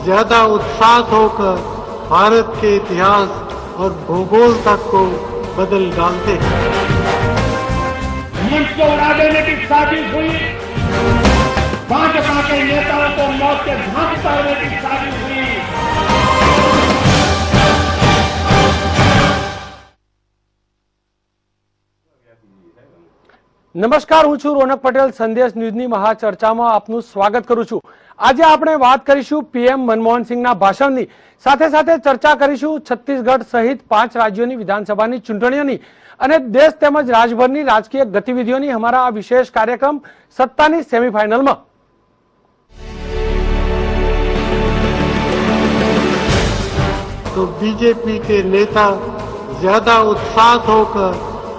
ज्यादा उत्साह होकर भारत के इतिहास और भूगोल तक को बदल डालते हैं। मंच को उड़ा देने की साजिश हुई, भाजपा के नेताओं को मौत के घाट उतारने की साजिश हुई। નમસ્કાર, હું છું રોનક પટેલ. સંદેશ ન્યૂઝની મહાચર્ચામાં આપનું સ્વાગત કરું છું. આજે આપણે વાત કરીશું પીએમ મનમોહન સિંહના ભાષણની, સાથે સાથે ચર્ચા કરીશું છત્તીસગઢ સહિત 5 રાજ્યોની વિધાનસભાની ચૂંટણીઓની અને દેશ તેમજ રાજભરની રાજકીય ગતિવિધિઓની અમારા આ વિશેષ કાર્યક્રમ સત્તાની સેમીફાइनलમાં. तो बीजेपी के नेता ज्यादा उत्साह होकर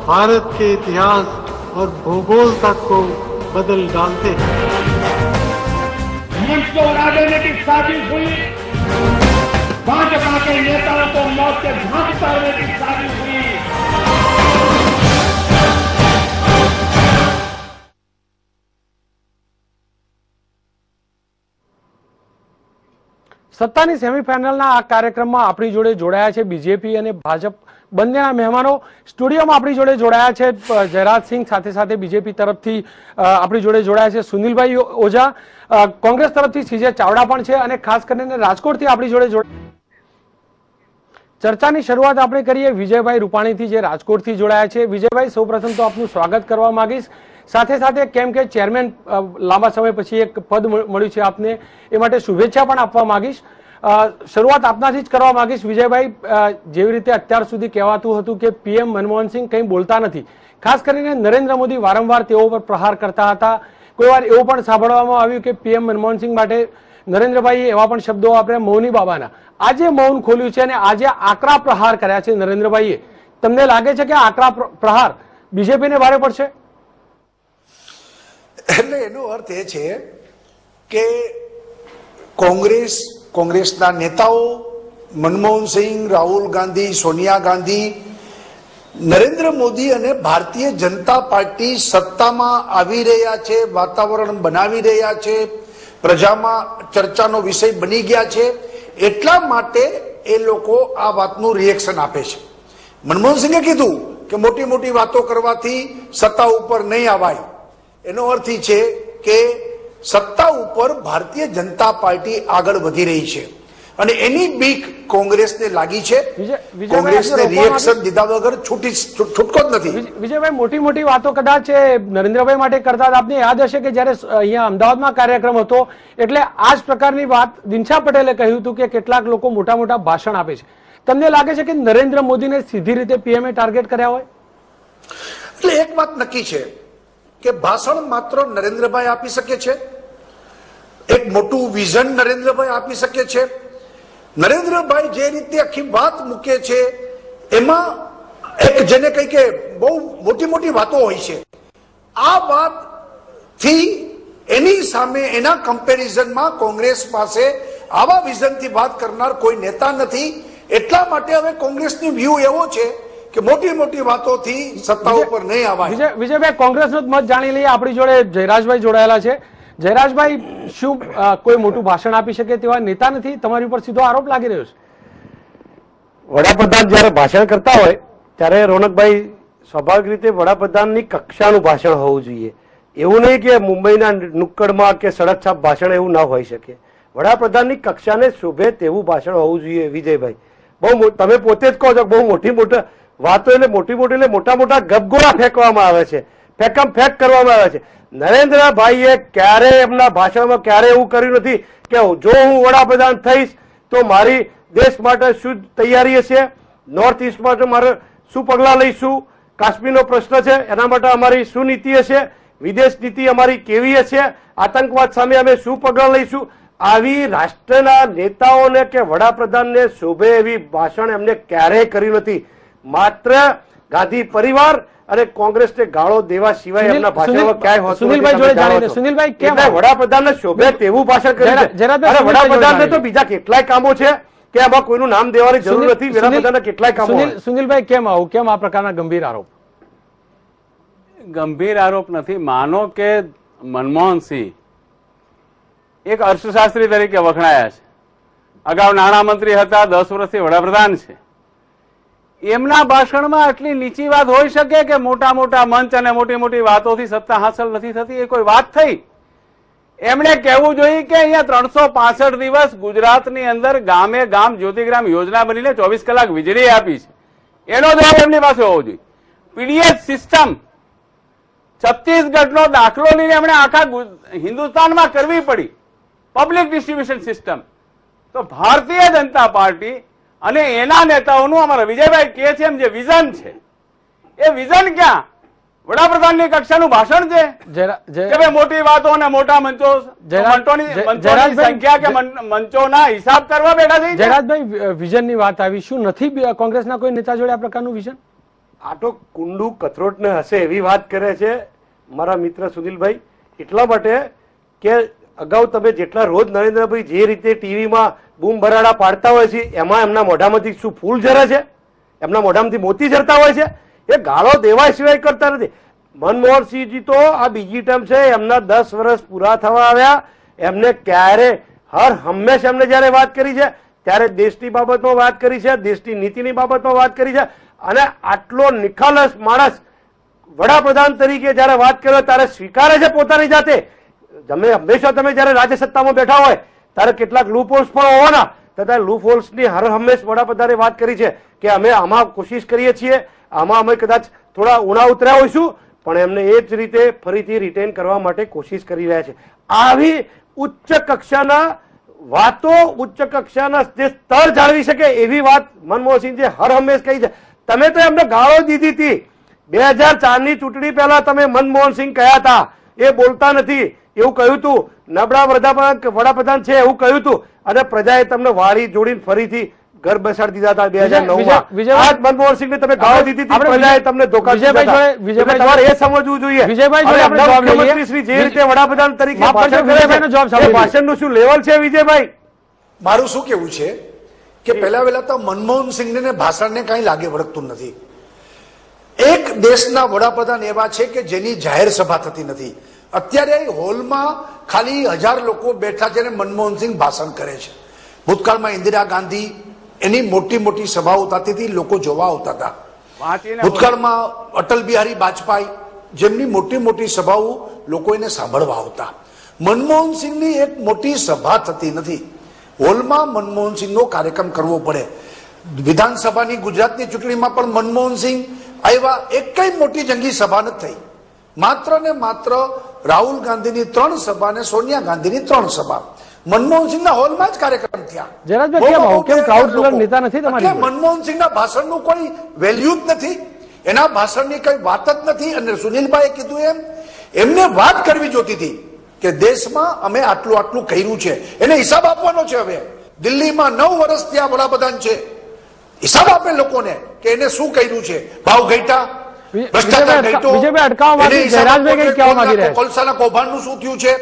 भारत के इतिहास और भूगोल तक को बदल डालते हैं। मंच को उड़ा देने की साजिश हुई, भाजपा के नेताओं को मौत के घाट उतारने की साजिश हुई। સત્તાની સેમીફાઇનલના આ કાર્યક્રમમાં આપણી જોડે જોડાયા છે બીજેપી અને ભાજપ બંનેના મહેમાનો. સ્ટુડિયોમાં આપણી જોડે જોડાયા છે જયરાજસિંહ, સાથે સાથે બીજેપી તરફથી આપણી જોડે જોડાયા છે સુનિલભાઈ ઓઝા, કોંગ્રેસ તરફથી સીજે ચાવડા પણ છે અને ખાસ કરીને રાજકોટથી આપણી જોડે જોડાયા. ચર્ચાની શરૂઆત આપણે કરીએ વિજયભાઈ રૂપાણીથી, જે રાજકોટથી જોડાયા છે. વિજયભાઈ, સૌપ્રથમ તો આપનું સ્વાગત કરવા માંગીશ. સાથે સાથે કેમ કે ચેરમેન લાંબા સમય પછી એક પદ મળ્યું છે આપને, એ માટે શુભેચ્છા પણ આપવા માંગીશ. શરૂઆત આપનાથી જ કરવા માંગીશ. વિજયભાઈ, જેવી રીતે અત્યાર સુધી કહેવાતું હતું કે પીએમ મનમોહન સિંહ કંઈ બોલતા નથી, ખાસ કરીને નરેન્દ્ર મોદી વારંવાર તેઓ પર પ્રહાર કરતા હતા. કોઈ વાર એવું પણ સાંભળવામાં આવ્યું કે પીએમ મનમોહન સિંહ માટે નરેન્દ્રભાઈએ એવા પણ શબ્દો વાપર્યા મૌની બાબાના. આજે મૌન ખોલ્યું છે અને આજે આકરા પ્રહાર કર્યા છે નરેન્દ્રભાઈએ. તમને લાગે છે કે આકરા પ્રહાર બીજેપીને ભારે પડશે? એટલે એનો અર્થ એ છે કે કોંગ્રેસના નેતાઓ મનમોહન સિંહ, રાહુલ ગાંધી, સોનિયા ગાંધી, નરેન્દ્ર મોદી અને ભારતીય જનતા પાર્ટી સત્તામાં આવી રહ્યા છે, વાતાવરણ બનાવી રહ્યા છે, પ્રજામાં ચર્ચાનો વિષય બની ગયા છે, એટલા માટે એ લોકો આ વાતનું રિએક્શન આપે છે. મનમોહન સિંહે કીધું કે મોટી મોટી વાતો કરવાથી સત્તા ઉપર નહીં આવાય. એનો અર્થ એ છે કે સત્તા ઉપર ભારતીય જનતા પાર્ટી આગળ વધી રહી છે અને એની બીક કોંગ્રેસને લાગી છે. કોંગ્રેસને રિએક્શન દીધા વગર છૂટકો જ નથી. વિજયભાઈ, મોટી મોટી વાતો કદાચ નરેન્દ્રભાઈ માટે કરતા હતા. આપને યાદ હશે કે જયારે અહીંયા અમદાવાદમાં કાર્યક્રમ હતો એટલે આ જ પ્રકારની વાત દિનશા પટેલે કહ્યું હતું કે કેટલાક લોકો મોટા મોટા ભાષણ આપે છે. તમને લાગે છે કે નરેન્દ્ર મોદીને સીધી રીતે પીએમએ ટાર્ગેટ કર્યા હોય? એટલે એક વાત નક્કી છે કે ભાષણ માત્ર નરેન્દ્રભાઈ આપી શકે છે, એક મોટું વિઝન નરેન્દ્રભાઈ આપી શકે છે. નરેન્દ્રભાઈ જે રીતે આખી વાત મૂકે છે એમાં એક જેને કઈ કે બહુ મોટી મોટી વાતો હોય છે. આ વાત થી એની સામે એના કમ્પેરિઝનમાં કોંગ્રેસ પાસે આવા વિઝનથી વાત કરનાર કોઈ નેતા નથી. એટલા માટે હવે કોંગ્રેસની વ્યૂ એવો છે કે મોટી મોટી વાતોથી સત્તા ઉપર નહીં આવાય. વિજયભાઈ, કોંગ્રેસનો જ મત જાણી લઈએ. આપણી જોડે જયરાજભાઈ જોડાયેલા છે. જયરાજભાઈ, શું કોઈ મોટું ભાષણ આપી શકે તેવા નેતા નથી? તમારી ઉપર સીધો આરોપ લાગી રહ્યો છે. વડાપ્રધાન જયારે ભાષણ કરતા હોય ત્યારે રોનકભાઈ, સ્વાભાવિક રીતે વડાપ્રધાનની કક્ષાનું ભાષણ હોવું જોઈએ. એવું નહીં કે મુંબઈના નુક્કડમાં કે સડક છાપ ભાષણ એવું ના હોઈ શકે. વડાપ્રધાનની કક્ષાને શોભે તેવું ભાષણ હોવું જોઈએ. વિજયભાઈ, બહુ તમે પોતે જ કહો છો બહુ મોટી મોટી વાતો એટલે મોટી મોટી એટલે મોટા મોટા ગપગોળા ફેંકવામાં આવે છે, ફેંક કરવામાં આવે છે. નરેન્દ્રભાઈએ ક્યારેય એમના ભાષણમાં ક્યારેય એવું કર્યું નથી કે જો હું વડાપ્રધાન થઈશ તો મારી દેશ માટે શું તૈયારી હશે, નોર્થ ઇસ્ટ માટે મારે શું પગલાં લઈશું, કાશ્મીરનો પ્રશ્ન છે એના માટે અમારી શું નીતિ હશે, વિદેશ નીતિ અમારી કેવી હશે, આતંકવાદ સામે અમે શું પગલાં લઈશું. આવી રાષ્ટ્રના નેતાઓને કે વડાપ્રધાનને શોભે એવી ભાષણ એમને ક્યારેય કર્યું નથી. માત્ર ગાંધી પરિવાર અને કોંગ્રેસને ગાળો દેવા સિવાય એમના ભાષણમાં ક્યાંય હોતું નથી. સુનિલભાઈ, કેમ વડાપ્રધાનને શોભે તેવું ભાષણ કર્યું છે? વડાપ્રધાનને તો બીજા કેટલાય કામો છે કે આમાં કોઈનું નામ દેવાની જરૂર નથી. વડાપ્રધાનના કેટલાય કામો. સુનિલભાઈ, કેમ આવું, કેમ આ પ્રકારના ગંભીર આરોપ? ગંભીર આરોપ નથી. માનો કે મનમોહન સિંહ એક અર્થશાસ્ત્રી તરીકે વખણાયા છે, અગાઉ નાણામંત્રી હતા, 10 વર્ષથી વડાપ્રધાન છે. એમના ભાષણમાં આટલી નીચી વાત હોઈ શકે કે મોટા મોટા મંચ અને મોટી મોટી વાતોથી સત્તા હાંસલ નથી થતી? એ કોઈ વાત થઈ? એમણે કહેવું જોઈએ કે અહીંયા 365 દિવસ ગુજરાતની અંદર ગામે ગામ જ્યોતિગ્રામ યોજના બનીને 24 કલાક વીજળી આપી છે. એનો જવાબ એમની પાસે હોવો જોઈએ. પીડીએસ સિસ્ટમ છત્તીસગઢનો દાખલો લઈને એમણે આખા હિન્દુસ્તાનમાં કરવી પડી, પબ્લિક ડિસ્ટ્રીબ્યુશન સિસ્ટમ. તો ભારતીય જનતા પાર્ટી અને એના નેતાઓનું અમારા વિજયભાઈ કહે છે એમ જે વિઝન છે, એ વિઝન ક્યાં? વડાપ્રધાનની કક્ષાનું ભાષણ છે કે ભાઈ મોટી વાતો અને મોટા મંચોની સંખ્યા કે મંચોના હિસાબ કરવા બેઠા છે. જયરાજભાઈ, વિઝનની વાત આવી, શું નથી કોંગ્રેસના કોઈ નેતા જોડે આ પ્રકારનું વિઝન? આ તો કુંડુ કથરોટ ને હશે એવી વાત કરે છે મારા મિત્ર સુનિલભાઈ, એટલા માટે કે અગાઉ તમે જેટલા રોજ નરેન્દ્રભાઈ જે રીતે ટીવીમાં બૂમ ભરાડા પાડતા હોય છે, એમાં એમના મોઢામાંથી શું ફૂલ ઝરે છે, એમના મોઢામાંથી મોતી ઝરતા હોય છે, એ ગાળો દેવાય સિવાય કરતા નથી. મનમોહનસિંહજી તો આ બીજી ટર્મ છે, એમના 10 વર્ષ પૂરા થવા આવ્યા. એમને ક્યારે હર હંમેશ એમને જયારે વાત કરી છે ત્યારે દેશની બાબતમાં વાત કરી છે, દેશની નીતિની બાબતમાં વાત કરી છે. અને આટલો નિખાલસ માણસ વડાપ્રધાન તરીકે જયારે વાત કર્યો ત્યારે સ્વીકારે છે પોતાની જાતે. હંમેશા તમે જયારે રાજ્ય સત્તામાં બેઠા હોય ત્યારે કેટલાક લૂપ હોલ્સ પણ હોવાના, તથા લૂપ હોલ્સની હર હંમેશ વડાપ્રધાને વાત કરી છે કે અમે આમાં કોશિશ કરીએ છીએ, આમાં અમે કદાચ થોડા ઉણા ઉતર્યા હોઈશું, પણ એમને એ જ રીતે ફરીથી રિટેન કરવા માટે કોશિશ કરી રહ્યા છે. આવી ઉચ્ચ કક્ષાના વાતો, ઉચ્ચ કક્ષાના જે સ્તર જાળવી શકે એવી વાત મનમોહનસિંહજી હર હંમેશ કહી છે. તમે તો એમને ગાળો દીધી હતી 2004ની ચૂંટણી પહેલા. તમે મનમોહનસિંહ કયા હતા એ બોલતા નથી એવું કહ્યું હતું, નબળા વડાપ્રધાન છે એવું કહ્યું હતું, અને પ્રજાએ તમને વાળી જોડીને ફરીથી ઘર બેસાડી દીધા હતા 2009માં. આજ મનમોહનસિંહને તમે ગાળો દીધી હતી, પ્રજાએ તમને ધોકા દીધા હતા. તમારે એ સમજવું જોઈએ. મુખ્યમંત્રી જે રીતે વડાપ્રધાન તરીકે ભાષણનું શું લેવલ છે વિજયભાઈ? મારું શું કેવું છે કે પહેલા તો મનમોહનસિંહને ભાષણને કઈ લાગે વળગતું નથી. એક દેશના વડાપ્રધાન એવા છે કે જેની જાહેર સભા થતી નથી. અત્યારે હોલમાં ખાલી 1000 લોકો બેઠા છે અને મનમોહનસિંહ ભાષણ કરે છે. ભૂતકાળમાં ઇન્દિરા ગાંધી એની મોટી મોટી સભાઓ થતી હતી, લોકો જોવા આવતા હતા. ભૂતકાળમાં અટલ બિહારી વાજપેયી જેમની મોટી મોટી સભાઓ લોકો એને સાંભળવા આવતા. મનમોહનસિંહની એક મોટી સભા થતી નથી. હોલમાં મનમોહનસિંહનો કાર્યક્રમ કરવો પડે. વિધાનસભાની ગુજરાતની ચૂંટણીમાં પણ મનમોહનસિંહ આવ્યા, એક કઈ મોટી જંગી સભા નથી થઈ. માત્ર ને માત્ર રાહુલ ગાંધીની 3 સભા અને સોનિયા ગાંધીની 3 સભા મનમોહનસિંહના હોલમાં જ કાર્યક્રમ થયા. મનમોહનસિંહના ભાષણનું કોઈ વેલ્યુ જ નથી, એના ભાષણની કઈ વાત જ નથી. અને સુનિલભાઈએ કીધું એમ એમને વાત કરવી જોતી હતી કે દેશમાં અમે આટલું આટલું કર્યું છે, એને હિસાબ આપવાનો છે. હવે દિલ્હીમાં 9 વર્ષથી આ વડાપ્રધાન છે, હિસાબ આપે લોકોને કે એને શું કર્યું છે. ભાવ ઘટ્યા, કોલસાના કૌભાંડનું શું થયું છે,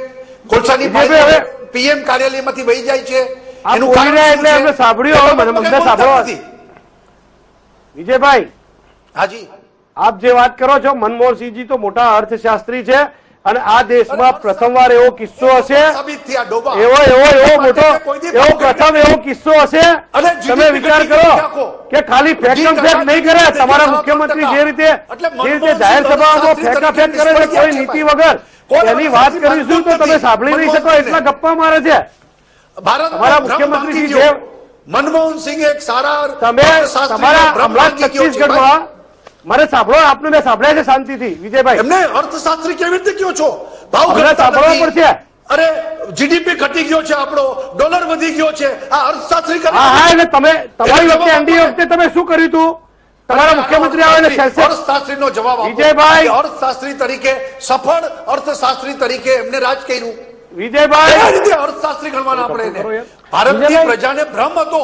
કોલસાની પીએમ કાર્યાલયમાંથી વહી જાય છે, એનું વિજયભાઈ હાજી આપ જે વાત કરો છો, મનમોહનસિંહજી તો મોટા અર્થશાસ્ત્રી છે અને આ દેશમાં પ્રથમવાર એવો કિસ્સો હશે, પ્રથમ એવો કિસ્સો હશે. તમે વિચાર કરો કે ખાલી ફેક નહીં કરે, તમારા મુખ્યમંત્રી જે રીતે જાહેર સભાઓમાં ફેંકાફેક કરે છે કોઈ નીતિ વગર, એની વાત કરીશું તો તમે સાંભળી નહીં શકો એટલા ગપ્પા મારે છે તમારા મુખ્યમંત્રી જે મનમોહનસિંહ એક સારા તમે તમારા હમણાં છત્તીસગઢમાં મને સાંભળો, આપને મેં સાંભળ્યા છે શાંતિથી વિજયભાઈ. એમને અર્થશાસ્ત્રી કેવી રીતે કયો છો? ભાવ સાંભળવા પડશે. અરે જીડીપી ઘટી ગયો છે, આપણો ડોલર વધી ગયો છે, આ અર્થશાસ્ત્રી એટલે તમે તમારી વખતે એનડીએ વખતે તમે શું કર્યું હતું? તમારા મુખ્યમંત્રી આવે અર્થશાસ્ત્રીનો જવાબ વિજયભાઈ, અર્થશાસ્ત્રી તરીકે સફળ અર્થશાસ્ત્રી તરીકે એમને રાજ કર્યું. વિજયભાઈ કઈ રીતે અર્થશાસ્ત્રી ગણવાના આપણે એને? ભારતની પ્રજાને ભ્રમ હતો.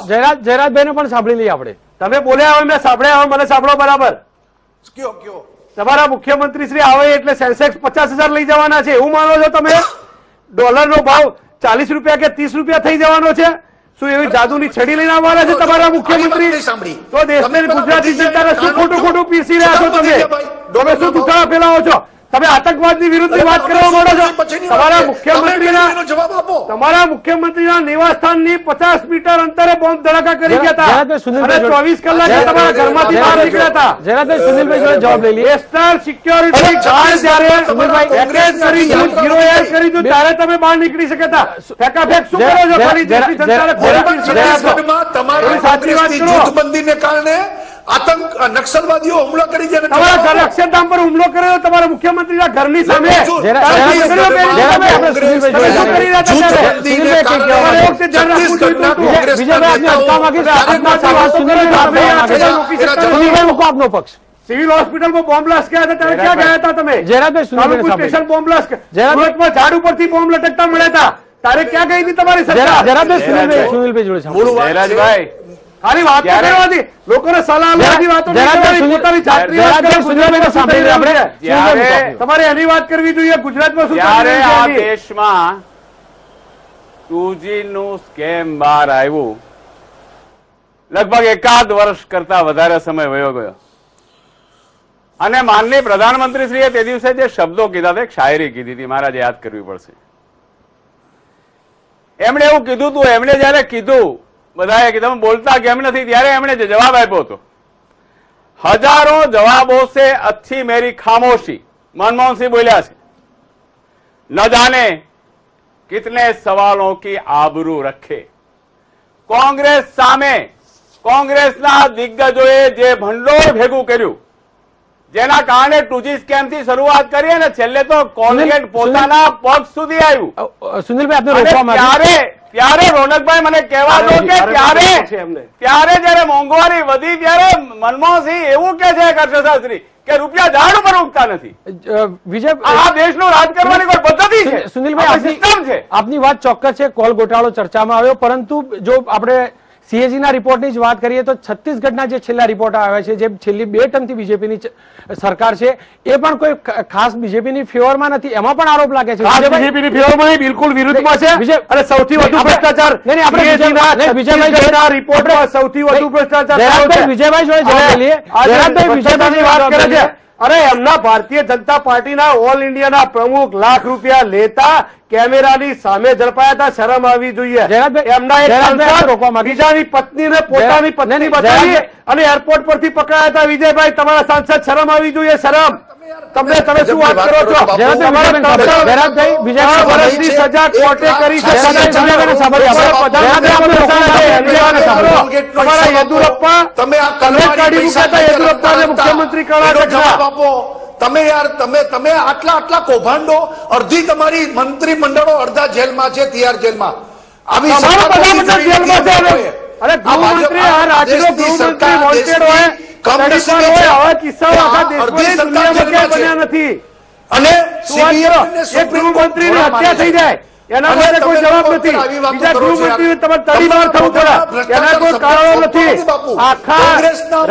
જયરાજભાઈને પણ સાંભળી લઈએ આપણે. તમે બોલ્યા હોય મેં સાંભળ્યા હોય, મને સાંભળો બરાબર. કયો તમારા મુખ્યમંત્રી શ્રી આવે એટલે સેન્સેક્સ 50,000 લઈ જવાના છે એવું માનો છો તમે? ડોલરનો ભાવ 40 રૂપિયા કે 30 રૂપિયા થઈ જવાનો છે? શું એવી જાદુની છડી લઈને આવવાના છે તમારા મુખ્યમંત્રી? તો દેશની ગુજરાતી જનતાને શું ખોટું પીસી રહ્યા છો તમે? તમે શું દુખાવા ફેલાવો છો? તમે આતંકવાદની વિરુદ્ધની વાત કરવા માંડો છો. પછીની તમારા વાત છે. મુખ્યમંત્રીના તમે જવાબ આપો. તમારા મુખ્યમંત્રીના નિવાસસ્થાનની 50 મીટર અંતરે બોમ્બ ધડાકા કરી ગયા હતા જયરાજભાઈ, સુનિલભાઈ અને 24 કલાકે તમારા ઘરમાંથી બહાર નીકળ્યા હતા. જયરાજભાઈ, સુનિલભાઈ જોડે જવાબ લઈ લઈએ. નેશનલ સિક્યોરિટી ગાર્ડ જ્યારે સુનિલભાઈ, પેકેજ કરી દીધું, ઝીરો એર કરી દીધું, ત્યારે તમે બહાર નીકળી શકતા. ફેંકાફેંક શું કરો છો? ખાલી દેશની જનતાને ખોટી છત્તીસગઢમાં તમારા કોંગ્રેસની જૂથબંધીને કારણે આતંક નક્સલવાદીઓ હુમલો કરી ગયા. તમારા ઘર અક્ષરધામ પર હુમલો કર્યો તમારા મુખ્યમંત્રીના ઘરની સામે. આપનો પક્ષ સિવિલ હોસ્પિટલમાં બોમ્બ બ્લાસ્ટ ગયા હતા ત્યારે ક્યાં ગયા હતા તમે? જયરાજભાઈ, સુનિલભાઈ તાલુકુ સાંભળીએ. Station bomb blast. જયરાજભાઈ, સુરતમાં ઝાડ ઉપરથી બોમ્બ લટકતા મળ્યા હતા ત્યારે ક્યાં ગઈ હતી તમારી સરકાર? જયરાજભાઈ, સુનિલભાઈ જોડે સાંભળીએ. મૂળ વાત છે. જયરાજભાઈ, ખાલી વાતો કરવાથી લોકોને સલાહ આપવાથી વાતો નહીં કરવાની. પોતાની જાતની વાત કરો. ગુજરાતમાં શું થઈ રહ્યું છે? જ્યારે તમારે એની વાત કરવી જોઈએ. ગુજરાતમાં શું થઈ ત્યારે રહ્યું આ છે એની. દેશમાં 2G નું સ્કેમ બહાર આવ્યું, લગભગ એકાદ વર્ષ કરતા વધારે સમય વયો ગયો અને માનનીય પ્રધાનમંત્રીશ્રીએ તે દિવસે જે શબ્દો કીધા હતા, એક શાયરી કીધી હતી, મારે આજે યાદ કરવી પડશે. એમણે એવું કીધું હતું, એમણે જયારે કીધું, બધાએ કીધું તમે બોલતા કેમ નથી, ત્યારે એમણે જે જવાબ આપ્યો હતો, હજારો જવાબો સે अच्छी मेरी खामोशी, मनमोहन બોલ્યા છે, ન જાને कितने सवालों की आबरू रखे. કોંગ્રેસ સામે કોંગ્રેસના દિગ્ગજોએ જે ભંડોળ ભેગું કર્યું, જેના કારણે 2G સ્કેમ થી શરૂઆત કરી અને છેલ્લે તો કોલગેટ પોતાના પગ સુધી આવ્યું. સુનિલભાઈ, આપને અને રોકવા માંગે. ત્યારે રોનકભાઈ મને કહેવા દો કે ત્યારે જયારે મોંઘવારી વધી ત્યારે મનમોહનસિંહ એવું કે છે હર્ષશાસ્ત્રી કે રૂપિયા ઝાડ ઉપર ઉગતા નથી. વિજય, આ દેશનું રાજ કરવાની કોઈ પદ્ધતિ છે, સુનિલભાઈ, સિસ્ટમ છે. આપની વાત ચોક્કસ છે. કોલ ગોટાળો ચર્ચામાં આવ્યો, પરંતુ જો આપણે CAG ના રિપોર્ટની જ વાત કરીએ તો છત્તીસગઢના જે છેલ્લા રિપોર્ટ આવ્યા છે, જે છેલ્લી 2 ટર્મથી બીજેપીની સરકાર છે, એ પણ કોઈ ખાસ બીજેપીની ફેવરમાં નથી, એમાં પણ આરોપ લાગે છે. બીજેપીની ફેવરમાં નહીં, બિલકુલ વિરુદ્ધમાં છે. અને સૌથી વધુ ભ્રષ્ટાચાર રિપોર્ટમાં સૌથી વધુ ભ્રષ્ટાચાર. વિજયભાઈ જોડે જવાબ લઈએ. વિજયભાઈ વાત કરે છે. અરે એમના ભારતીય જનતા પાર્ટીના ઓલ ઇન્ડિયાના પ્રમુખ લાખ રૂપિયા લેતા કેમેરાની સામે ઝડપાયા હતા. શરમ આવી જોઈએ. એમના એક સાંસદ બીજાની પત્નીને પોતાની પત્ની બતાવી અને એરપોર્ટ પરથી પકડાયા હતા. વિજયભાઈ, તમારા સાંસદ શરમ આવી જોઈએ. શરમ. તમે શું વાત કરો છો? વર્ષની સજા કોર્ટે કરી છે. તમારા યેદુરપ્પા તમે આ કાઢી મૂક્યા હતા. યેદુરપ્પાને મુખ્યમંત્રી તમે યાર તમે આટલા કૌભાંડો, અડધી તમારી મંત્રી મંડળો અડધા જેલમાં છે, તિહાર જેલમાં. આવી અરે ગૃહમંત્રી આ રાજ્યનો ગૃહમંત્રી વોન્ટેડ હોય, કમિશનર હોય, આવા કિસ્સાઓ આખા દેશમાં દુનિયામાં ક્યાંય બન્યા નથી. અને એક ગૃહમંત્રીની હત્યા થઈ જાય એના માટે કોઈ જવાબ નથી. બીજા ગૃહમંત્રીને તમારે તડીમાર થવું પડે, એના કોઈ કારણો નથી. આખા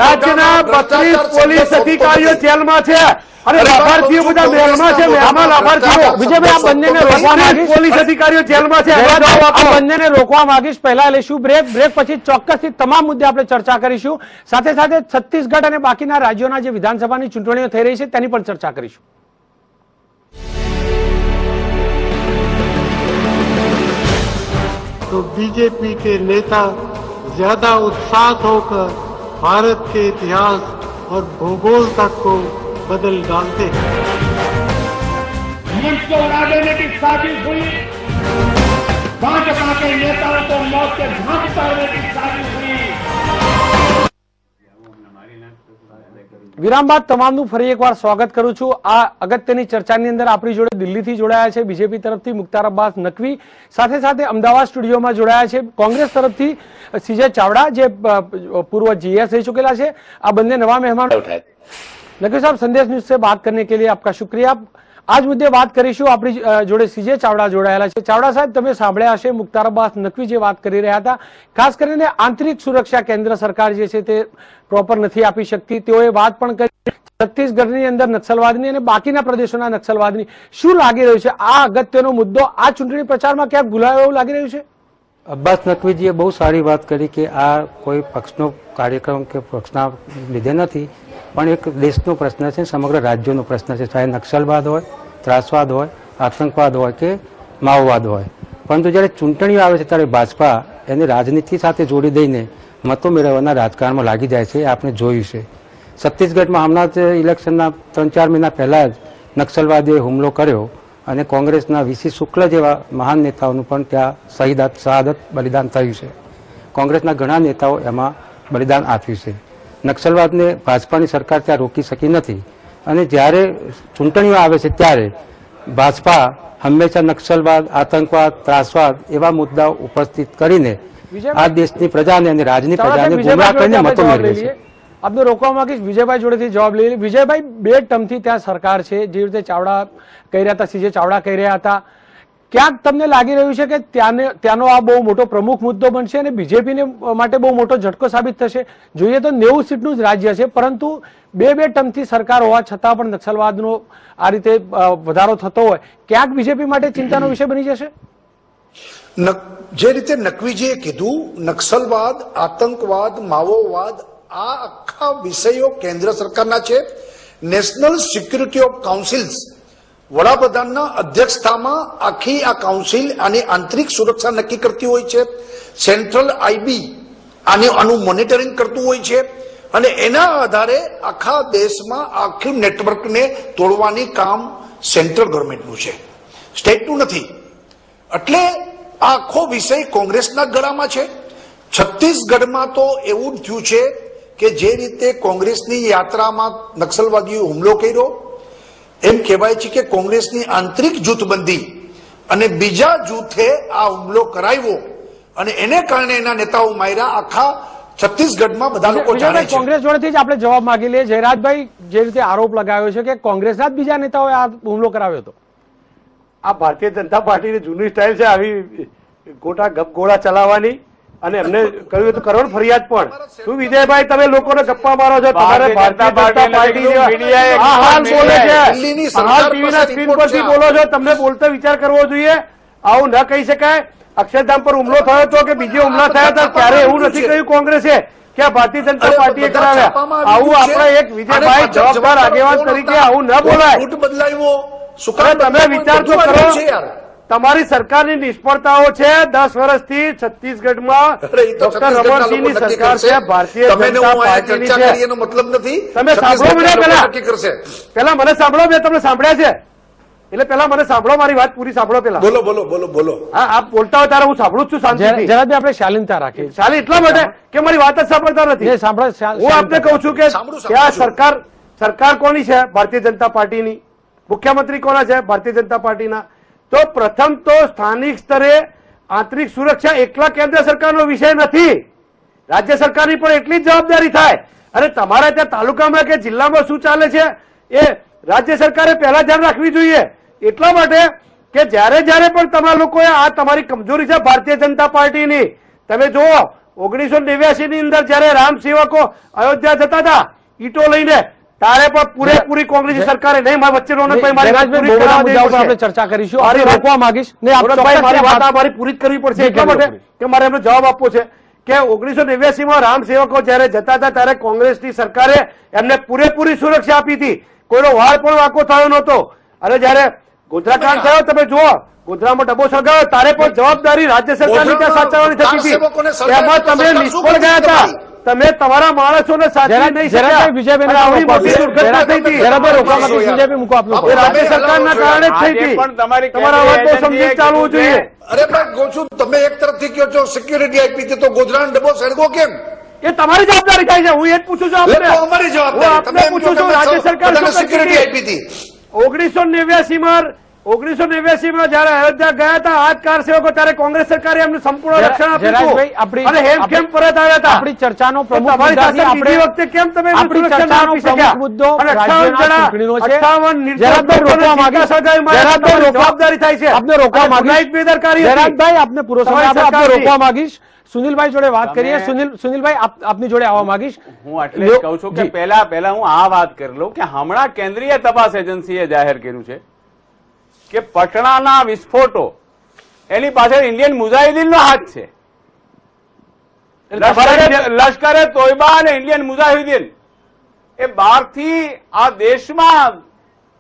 રાજ્યના 32 પોલીસ અધિકારીઓ જેલમાં છે અને લાભાર્થીઓ બધા જેલમાં છે. મહેમાન લાભાર્થીઓ. વિજયભાઈ, આ બંનેને રોકવા માંગીશ. પોલીસ અધિકારીઓ જેલમાં છે. આ બંનેને રોકવા માંગીશ. પહેલા લઈશું બ્રેક પછી ચોક્કસથી તમામ મુદ્દે આપણે ચર્ચા કરીશું. સાથે સાથે છત્તીસગઢ અને બાકીના રાજ્યોના જે વિધાનસભાની ચૂંટણીઓ થઈ રહી છે તેની પણ ચર્ચા કરીશું. तो बीजेपी के नेता ज्यादा उत्साह होकर भारत के इतिहास और भूगोल तक को बदल डालते हैं. मंच को उड़ा देने की साजिश हुई, भाजपा के नेताओं को मौत के घाट उतारने की साजिश हुई. વિરામ બાદ તમામનું ફરી એકવાર સ્વાગત કરું છું. આ અગત્યની ચર્ચાની અંદર આપણી જોડે દિલ્હીથી જોડાયા છે બીજેપી તરફથી મુખ્તાર અબ્બાસ નકવી, સાથે સાથે અમદાવાદ સ્ટુડિયોમાં જોડાયા છે કોંગ્રેસ તરફથી CJ ચાવડા, જે પૂર્વ GS રહી चुकेला છે. આ બંને નવા મહેમાન. नकवी साहब, संदेश न्यूज से बात करने के लिए आपका शुक्रिया. આજ મુદ્દે વાત કરીશું. આપણી જોડે CJ ચાવડા જોડાયેલા છે. ચાવડા સાહેબ, તમે સાંભળ્યા હશે મુખ્તાર અબ્બાસ નકવી જે વાત કરી રહ્યા હતા, ખાસ કરીને આંતરિક સુરક્ષા કેન્દ્ર સરકાર જે છે તે પ્રોપર નથી આપી શકતી. તેઓએ વાત પણ કરી છત્તીસગઢની અંદર નક્સલવાદની અને બાકીના પ્રદેશોના નક્સલવાદની. શું લાગી રહ્યું છે આ અગત્યનો મુદ્દો આ ચૂંટણી પ્રચારમાં ક્યાંક ભૂલાયો એવું લાગી રહ્યું છે? અબ્બાસ નકવીજીએ બહુ સારી વાત કરી કે આ કોઈ પક્ષનો કાર્યક્રમ કે પક્ષના લીધે નથી, પણ એક દેશનો પ્રશ્ન છે, સમગ્ર રાજ્યનો પ્રશ્ન છે, ચાહે નક્સલવાદ હોય, ત્રાસવાદ હોય, આતંકવાદ હોય કે માઓવાદ હોય. પરંતુ જ્યારે ચૂંટણીઓ આવે છે ત્યારે ભાજપા એને રાજનીતિ સાથે જોડી દઈને મતો મેળવવાના રાજકારણમાં લાગી જાય છે. એ આપણે જોયું છે. છત્તીસગઢમાં હમણાં જ ઇલેક્શનના 3-4 મહિના પહેલા જ નક્સલવાદીઓએ હુમલો કર્યો અને કોંગ્રેસના વીસી શુક્લ જેવા મહાન નેતાઓનું પણ ત્યાં શહાદત બલિદાન થયું છે. કોંગ્રેસના ઘણા નેતાઓ એમાં બલિદાન આપ્યું છે. નક્સલવાદને ભાજપાની સરકાર ત્યાં રોકી શકી નથી અને જ્યારે ચૂંટણીઓ આવે છે ત્યારે ભાજપા હંમેશા નક્સલવાદ, આતંકવાદ, ત્રાસવાદ એવા મુદ્દાઓ ઉપસ્થિત કરીને આ દેશની પ્રજાને અને રાજ્યની પ્રજાને ગુમરાહ કરીને મતો મેળવે છે. આપને રોકવા માંગીશ, વિજયભાઈ જોડેથી જવાબ લઈ લે. વિજયભાઈ, 2 ટર્મથી ત્યાં સરકાર છે, જે રીતે ચાવડા કહી રહ્યા હતા, સીજે ચાવડા કહી રહ્યા હતા, ક્યાંક તમને લાગી રહ્યું છે કે ત્યાંનો આ બહુ મોટો પ્રમુખ મુદ્દો બનશે અને બીજેપીને માટે બહુ મોટો ઝટકો સાબિત થશે? જોઈએ તો 90 સીટનું જ રાજ્ય છે, પરંતુ 2 ટર્મથી સરકાર હોવા છતાં પણ નક્સલવાદનો આ રીતે વધારો થતો હોય, ક્યાંક બીજેપી માટે ચિંતાનો વિષય બની જશે? જે રીતે નકવીજીએ કીધું, નક્સલવાદ, આતંકવાદ, માઓવાદ આ આખા વિષયો કેન્દ્ર સરકારના છે. નેશનલ સિક્યુરિટી ઓફ કાઉન્સિલ્સ, વડાપ્રધાનના અધ્યક્ષતામાં આખી આ કાઉન્સિલ આની આંતરિક સુરક્ષા નક્કી કરતી હોય છે. સેન્ટ્રલ આઈબી આનું મોનિટરિંગ કરતું હોય છે અને એના આધારે આખા દેશમાં આખું નેટવર્કને તોડવાની કામ સેન્ટ્રલ ગવર્મેન્ટનું છે, સ્ટેટનું નથી. એટલે આ આખો વિષય કોંગ્રેસના ગળામાં છે. છત્તીસગઢમાં તો એવું જ થયું છે કે જે રીતે કોંગ્રેસની યાત્રામાં નક્સલવાદીઓએ હુમલો કર્યો, એમ કહેવાય છે કે કોંગ્રેસની આંતરિક જૂથબંધી અને બીજા જૂથે આ હુમલો કરાવ્યો અને એને કારણે એના નેતાઓ માર્યા. આખા છત્તીસગઢમાં બધા લોકો જાણે છે. કોંગ્રેસ જોડેથી જ આપણે જવાબ માંગી લઈએ. જયરાજભાઈ, જે રીતે આરોપ લગાવ્યો છે કે કોંગ્રેસના જ બીજા નેતાઓએ આ હુમલો કરાવ્યો હતો, આ ભારતીય જનતા પાર્ટીની જૂની સ્ટાઇલ છે આવી ગોટા ગપગોળા ચલાવવાની, અને એમને કહ્યું હતું કરવાની ફરિયાદ પણ. શું વિજયભાઈ, તમે લોકોને ગપ્પા મારો છો? તમારે ભારતીય જનતા પાર્ટી ટીવીના સ્ક્રીન પરથી બોલો છો, તમને બોલતો વિચાર કરવો જોઈએ. આવું ન કહી શકાય. અક્ષરધામ પર હુમલો થયો હતો કે બીજો હુમલા થયા હતા ત્યારે એવું નથી કહ્યું કોંગ્રેસે કે આ ભારતીય જનતા પાર્ટીએ કરાવ્યા. આવું આપણે એક વિજયભાઈ જવાબદાર આગેવાન તરીકે આવું ન બોલાય. તમે વિચાર તો કરો, તમારી સરકારની નિષ્ફળતાઓ છે. 10 વર્ષથી છત્તીસગઢમાં ડોક્ટર રમણસિંહની સરકાર છે, ભારતીય જનતા પાર્ટીની છે. મતલબ નથી. તમે સાંભળો મને પેલા મને સાંભળો, મેં તમને સાંભળ્યા છે એટલે પેલા મને સાંભળો, મારી વાત પૂરી સાંભળો પેલા. બોલો બોલો બોલો બોલો. હા, આપ બોલતા હોય ત્યારે હું સાંભળું જ છું શાંતિથી. જયરાજભાઈ, આપણે શાલીનતા રાખીએ. શાલી એટલા માટે કે મારી વાત જ સાંભળતા નથી. હું આપને કહું છું કે આ સરકાર કોની છે? ભારતીય જનતા પાર્ટીની. મુખ્યમંત્રી કોના છે? ભારતીય જનતા પાર્ટીના. તો પ્રથમ તો સ્થાનિક સ્તરે આંતરિક સુરક્ષા એકલા કેન્દ્ર સરકારનો વિષય નથી, રાજ્ય સરકારની પણ એટલી જ જવાબદારી થાય. અને તમારા ત્યાં તાલુકામાં કે જિલ્લામાં શું ચાલે છે એ રાજ્ય સરકારે પહેલા ધ્યાન રાખવી જોઈએ. એટલા માટે કે જ્યારે પણ તમારા લોકોએ આ તમારી કમજોરી છે ભારતીય જનતા પાર્ટીની. તમે જુઓ 1989 ની અંદર જયારે રામ સેવકો અયોધ્યા જતા હતા ઈટો લઈને, તારે પણ પૂરેપૂરી કોંગ્રેસ સરકારે નહીં. મારા વચ્ચે રોનકભાઈ મારી વાત પૂરી કરવા દેજો. આપણે ચર્ચા કરીશું. રોકવા માંગીશ ને મારી વાત મારી પૂરી જ કરવી પડશે એટલા માટે કે મારે એમનો જવાબ આપવો છે કે 1989 માં રામ સેવકો જયારે જતા હતા ત્યારે કોંગ્રેસની સરકારે એમને પૂરેપૂરી સુરક્ષા આપી હતી. કોઈનો વાળ પણ વાંકો થયો નહોતો. અને જયારે ગોધરાકાંડ થયો, તમે જુઓ ગોધરામાં ડબ્બો સળગાવ્યો, તારે પણ જવાબદારી રાજ્ય સરકારની ત્યાં સાચવવાની થતી હતી. એમાં તમે નિષ્ફળ ગયા હતા. તમે તમારા માણસોને સાચવી નહીં શક્યા. આવડી મોટી દુર્ઘટના થઈ હતી રાજ્ય સરકારના કારણે જ થઈ હતી. તમારા વાત બહુ સમજી ચાલવું જોઈએ. અરે પણ કહું છું, તમે એક તરફથી કહો છો સિક્યુરિટી આપી હતી, તો ગોધરાનો ડબ્બો સળગો કેમ? એ તમારી જવાબદારી થાય છે. હું એ જ પૂછું છું આપને. અમારી જવાબદારી. આપને પૂછું છું, રાજ્ય સરકાર સિક્યુરિટી આપી હતી 1989 માં જયારે અયોધ્યા ગયા હતા આ જ કાર સેવકો, ત્યારે કોંગ્રેસ સરકારે એમને સંપૂર્ણ રક્ષણ આપ્યું હતું અને હેમ પરત આવ્યા હતા. આપણી ચર્ચાનો પ્રમુખ તમારી સાથે બીજી વખતે કેમ તમે સુરક્ષા ના આપી શક્યા? મુદ્દો અને 58 જવાબદારી થાય છે. આપને રોકવા માંગીશ બેદરકારી. જયરાજભાઈ, આપને પૂરો સમય આપને રોકવા માંગીશ. સુનિલભાઈ જોડે વાત કરીએ. સુનિલભાઈ, આપની જોડે આવવા માંગીશ. હું એટલે જ કહું છું કે પહેલા હું આ વાત કરી લઉં કે હમણાં કેન્દ્રીય તપાસ એજન્સીએ જાહેર કર્યું છે કે પટણાના વિસ્ફોટો એની પાછળ ઇન્ડિયન મુજાહિદીનનો હાથ છે. લશ્કરે તોયબા અને ઇન્ડિયન મુજાહિદીન એ બહારથી આ દેશમાં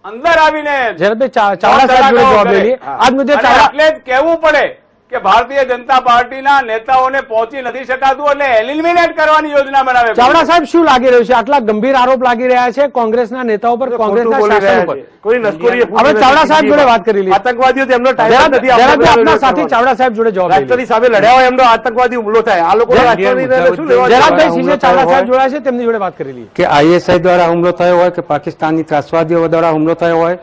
અંદર આવીને ચાવડા સાહેબ જોડે જવાબ લઈ લઈએ. આજ મુદ્દે ચાવડા એટલે જ કહેવું પડે કે ભારતીય જનતા પાર્ટીના નેતાઓને પહોંચી નથી શકાતું એટલે એલિમિનેટ કરવાની યોજના બનાવે. ચાવડા સાહેબ શું લાગી રહ્યું છે? આટલા ગંભીર આરોપ લાગી રહ્યા છે કોંગ્રેસના નેતાઓ પર, કોંગ્રેસના શાસન ઉપર. કોઈ નસકોરીએ હવે ચાવડા સાહેબ જોડે વાત કરી લઈએ. આતંકવાદીઓ તેમનો ટાઈમ નથી. જયરાજભાઈ, આપના સાથી ચાવડા સાહેબ જોડે જવાબ લઈ લઈએ. રાષ્ટ્રની સામે લડ્યા હોય એમનો આતંકવાદી હુમલો થાય. આ લોકો જયરાજભાઈ સિંહે ચાવડા સાહેબ જોડાયા છે, તેમની જોડે વાત કરી લઈએ. કે આઈએસઆઈ દ્વારા હુમલો થયો હોય કે પાકિસ્તાનની ત્રાસવાદીઓ દ્વારા હુમલો થયો હોય,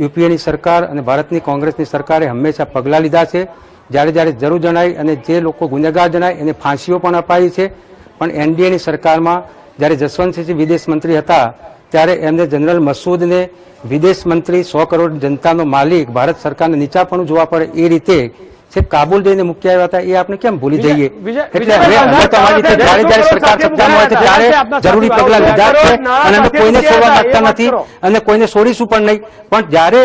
યુપીએની સરકાર અને ભારતની કોંગ્રેસની સરકારે હંમેશા પગલાં લીધા છે. જ્યારે જ્યારે જરૂર જણાય અને જે લોકો ગુનેગાર જણાય એને ફાંસીઓ પણ અપાઈ છે. પણ એનડીએની સરકારમાં જ્યારે જસવંતસિંહ વિદેશ મંત્રી હતા ત્યારે એમને જનરલ મસૂદને વિદેશ મંત્રી, 100 કરોડ જનતાનો માલિક, ભારત સરકારને નીચા પણ જોવા પડે એ રીતે છે કાબુલ જઈને મૂકી આવ્યા હતા. એ આપણે કેમ ભૂલી જઈએ? એટલે હવે તો અમારી રીતે જ્યારે જ્યારે સરકાર સત્તામાં હોય છે ત્યારે જરૂરી પગલાં લીધા છે અને અમે કોઈને છોડવા માંગતા નથી અને કોઈને છોડીશું પણ નહીં. પણ જ્યારે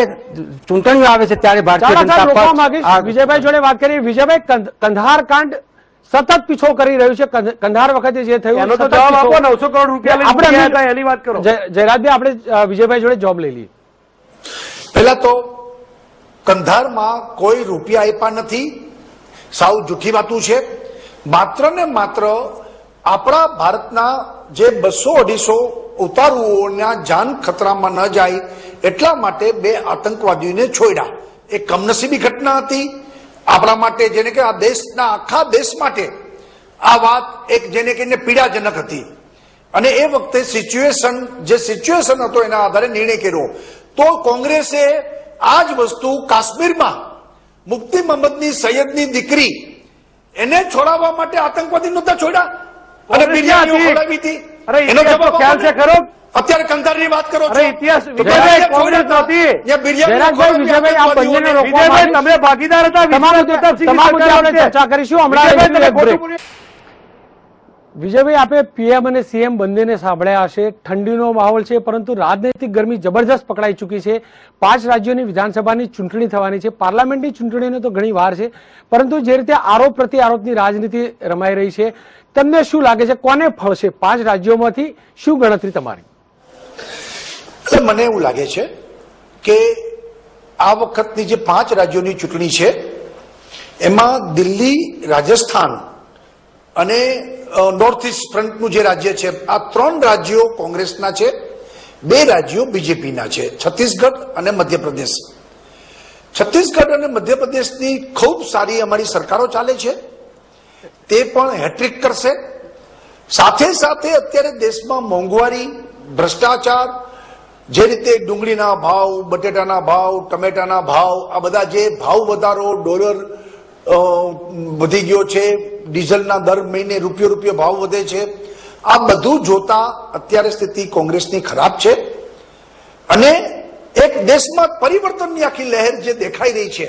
ચૂંટણીઓ આવે છે ત્યારે ભારતીય જનતા પક્ષ. વિજયભાઈ જોડે વાત કરીએ. વિજયભાઈ, કંધાર કાંડ સતત પીછો કરી રહ્યું છે. કંધાર વખતે જે થયું એનો તો જવાબ આપો. 900 કરોડ રૂપિયા આપણે એની વાત કરો. જયરાજભાઈ, આપણે વિજયભાઈ જોડે જવાબ લઈ લઈએ. પહેલા તો કંધારમાં કોઈ રૂપિયા આપ્યા નથી, સાવ જૂઠી વાતું છે. માત્ર ને માત્ર આપણા ભારતના જે 200-250 ઉતારુઓના જાન ખતરામાં ન જાય એટલા માટે 2 આતંકવાદીઓને છોડ્યા. એ કમનસીબી ઘટના હતી આપણા માટે, જેને કે આ દેશના આખા દેશ માટે આ વાત એક જેને કહીને પીડાજનક હતી. અને એ વખતે સિચ્યુએશન હતો એના આધારે નિર્ણય કર્યો. તો કોંગ્રેસે આ જ વસ્તુ કાશ્મીરમાં મુફ્તી મોહમ્મદની સૈયદની દીકરી એને છોડાવવા માટે આતંકવાદી નહોતા છોડ્યા અને બિરયાનીઓ ખવડાવી હતી. એનો જવાબ ખ્યાલ છે ખરો? અત્યારે કંધારની વાત કરો છો. ઇતિહાસ કોંગ્રેસ નહોતી. તમે ભાગીદાર હતા. ચર્ચા કરીશું હમણાં. વિજયભાઈ, આપે પીએમ અને સીએમ બંનેને સાંભળ્યા હશે. ઠંડીનો માહોલ છે, પરંતુ રાજનૈતિક ગરમી જબરજસ્ત પકડાઈ ચૂકી છે. 5 રાજ્યોની વિધાનસભાની ચૂંટણી થવાની છે. પાર્લામેન્ટની ચૂંટણીનો તો ઘણી વાર છે, પરંતુ જે રીતે આરોપ પ્રતિ આરોપની રાજનીતિ રમાઈ રહી છે, તમને શું લાગે છે કોને ફળશે? 5 રાજ્યોમાંથી શું ગણતરી તમારી? મને એવું લાગે છે કે આ વખતની જે 5 રાજ્યોની ચૂંટણી છે એમાં દિલ્હી, રાજસ્થાન અને નોર્થ ઇસ્ટ ફ્રન્ટનું જે રાજ્ય છે, આ 3 રાજ્યો કોંગ્રેસના છે, 2 રાજ્યો બીજેપીના છે, છત્તીસગઢ અને મધ્યપ્રદેશ. છત્તીસગઢ અને મધ્યપ્રદેશની ખૂબ સારી અમારી સરકારો ચાલે છે, તે પણ હેટ્રિક કરશે. સાથે સાથે અત્યારે દેશમાં મોંઘવારી, ભ્રષ્ટાચાર, જે રીતે ડુંગળીના ભાવ, બટેટાના ભાવ, ટમેટાના ભાવ, આ બધા જે ભાવ વધારો, ડોલર વધી ગયો છે, ડીઝલના દર મહિને રૂપિયો ભાવ વધે છે, આ બધું જોતા અત્યારે સ્થિતિ કોંગ્રેસની ખરાબ છે. અને એક દેશમાં પરિવર્તનની આખી લહેર જે દેખાઈ રહી છે,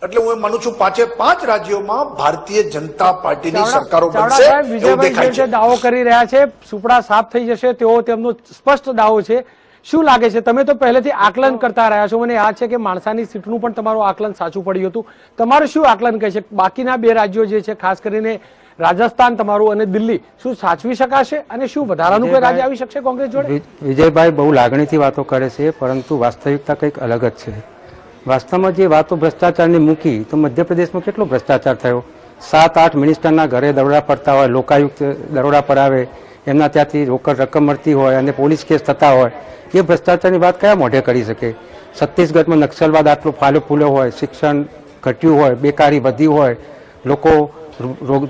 એટલે હું માનું છું 5 રાજ્યોમાં ભારતીય જનતા પાર્ટીની સરકારો બનશે એવું દેખાય છે. દાવો કરી રહ્યા છે સુપડા સાફ થઈ જશે તેવો તેમનો સ્પષ્ટ દાવો છે. શું લાગે છે? તમે તો પહેલેથી આકલન કરતા રહ્યા છો. મને યાદ છે કે માણસાની સીટનું પણ તમારું આકલન સાચું પડ્યું હતું. તમારું શું આકલન કહે છે? બાકીના 2 રાજ્યો જે છે, ખાસ કરીને રાજસ્થાન તમારું અને દિલ્હી, શું સાચવી શકાશે અને શું વધારાનું કોઈ રાજ્ય આવી શકશે કોંગ્રેસ જોડે? વિજયભાઈ બહુ લાગણીથી વાતો કરે છે, પરંતુ વાસ્તવિકતા કંઈક અલગ જ છે. વાસ્તવમાં જે વાતો ભ્રષ્ટાચારની મૂકી તો મધ્યપ્રદેશમાં કેટલો ભ્રષ્ટાચાર થયો. 7-8 મિનિસ્ટરના ઘરે દરોડા પડતા હોય, લોકાયુક્ત દરોડા પડાવે, એમના ત્યાંથી રોકડ રકમ મળતી હોય અને પોલીસ કેસ થતા હોય. એ ભ્રષ્ટાચારની વાત કયા મોઢે કરી શકે? છત્તીસગઢમાં નક્સલવાદ આટલો ફૂલ્યો હોય, શિક્ષણ ઘટ્યું હોય, બેકારી વધી હોય, લોકો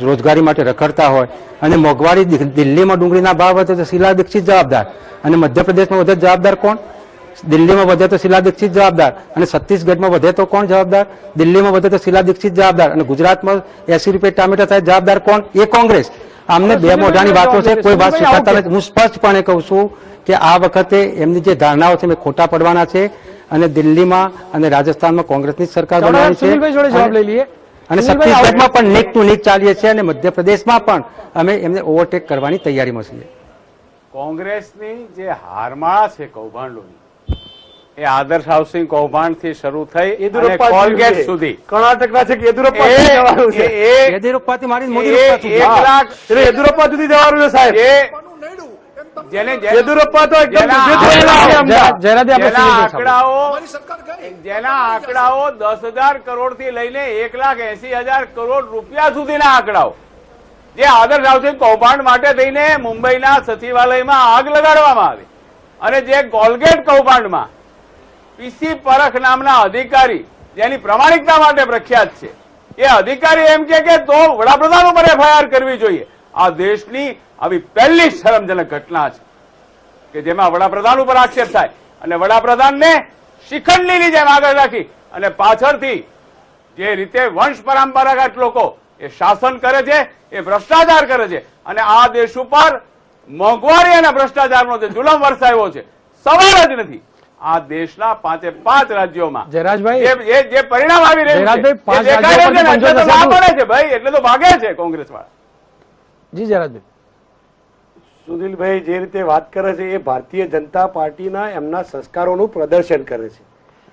રોજગારી માટે રખડતા હોય અને મોંઘવારી, દિલ્હીમાં ડુંગળીના ભાવ વધે તો શીલા દીક્ષિત જવાબદાર અને મધ્યપ્રદેશમાં વધે જવાબદાર કોણ? દિલ્હીમાં વધે તો શીલા દીક્ષિત જવાબદાર અને છત્તીસગઢમાં વધે તો કોણ જવાબદાર? દિલ્હીમાં વધે તો શીલા દીક્ષિત જવાબદાર અને ગુજરાતમાં 80 રૂપિયા ટામેટા થાય જવાબદાર કોણ? એ કોંગ્રેસ. આમને 2 મોઢાની વાતો છે, કોઈ વાત સ્વીકારતા નથી. હું સ્પષ્ટપણે કહું છું કે આ વખતે એમની જે ધારણાઓ છે એ ખોટા પડવાના છે અને દિલ્હીમાં અને રાજસ્થાનમાં કોંગ્રેસની સરકાર બનવાની છે અને છત્તીસગઢમાં પણ નીક ટુ નીક ચાલીએ છીએ અને મધ્યપ્રદેશમાં પણ અમે એમને ઓવરટેક કરવાની તૈયારીમાં છીએ. કોંગ્રેસની જે હારમાળા છે કૌભાંડોની, એ આદર્શ હાઉસિંગ કૌભાંડ થી શરૂ થઈ અને યેદુરપ્પા કોલગેટ સુધી કર્ણાટકના છે કે યેદુરપ્પા સુધી જવાનું છે? યેદુરપ્પાથી માંડીને મોદીરપ્પા સુધી. 1 લાખ એટલે યેદુરપ્પા સુધી જવાનું છે સાહેબ. જેને યેદુરપ્પા તો એકદમ જેના દૂધે થયેલા છે અમદાવાદ. જયરાજભાઈ, આપણે જેના સુનિલ ભાઈ આંકડાઓ જેના આંકડાઓ 10,000 કરોડ થી લઈને 1,80,000 કરોડ રૂપિયા સુધીના આંકડાઓ જે આદર્શ હાઉસિંગ કૌભાંડ માટે થઈને મુંબઈના સચિવાલયમાં આગ લગાડવામાં આવી અને જે કોલગેટ કૌભાંડમાં પીસી પરખ નામના અધિકારી જેની પ્રમાણિકતા માટે પ્રખ્યાત છે એ અધિકારી એમ કે તો વડાપ્રધાન ઉપર એફઆઈઆર કરવી જોઈએ. આ દેશની આવી પહેલી શરમજનક ઘટના છે કે જેમાં વડાપ્રધાન ઉપર આક્ષેપ થાય અને વડાપ્રધાનને શિખંડની જેમ આગળ રાખી અને પાછળથી જે રીતે વંશ પરંપરાગત લોકો એ શાસન કરે છે, એ ભ્રષ્ટાચાર કરે છે અને આ દેશ ઉપર મોંઘવારી અને ભ્રષ્ટાચારનો જે જુલમ વરસાવ્યો છે સવાલ જ નથી. આ દેશના 5 રાજ્યોમાં જયરાજભાઈ, જે પરિણામ આવી રહ્યું છે જયરાજભાઈ, 5 એ દેખાય છે ને, એટલે તો રાજ્યો ના પડે છે ભાઈ, એટલે તો ભાગે છે કોંગ્રેસ વાળા. જી જયરાજભાઈ, સુનિલભાઈ જે રીતે વાત કરે છે એ ભારતીય જનતા પાર્ટીના એમના સંસ્કારોનું પ્રદર્શન કરે છે.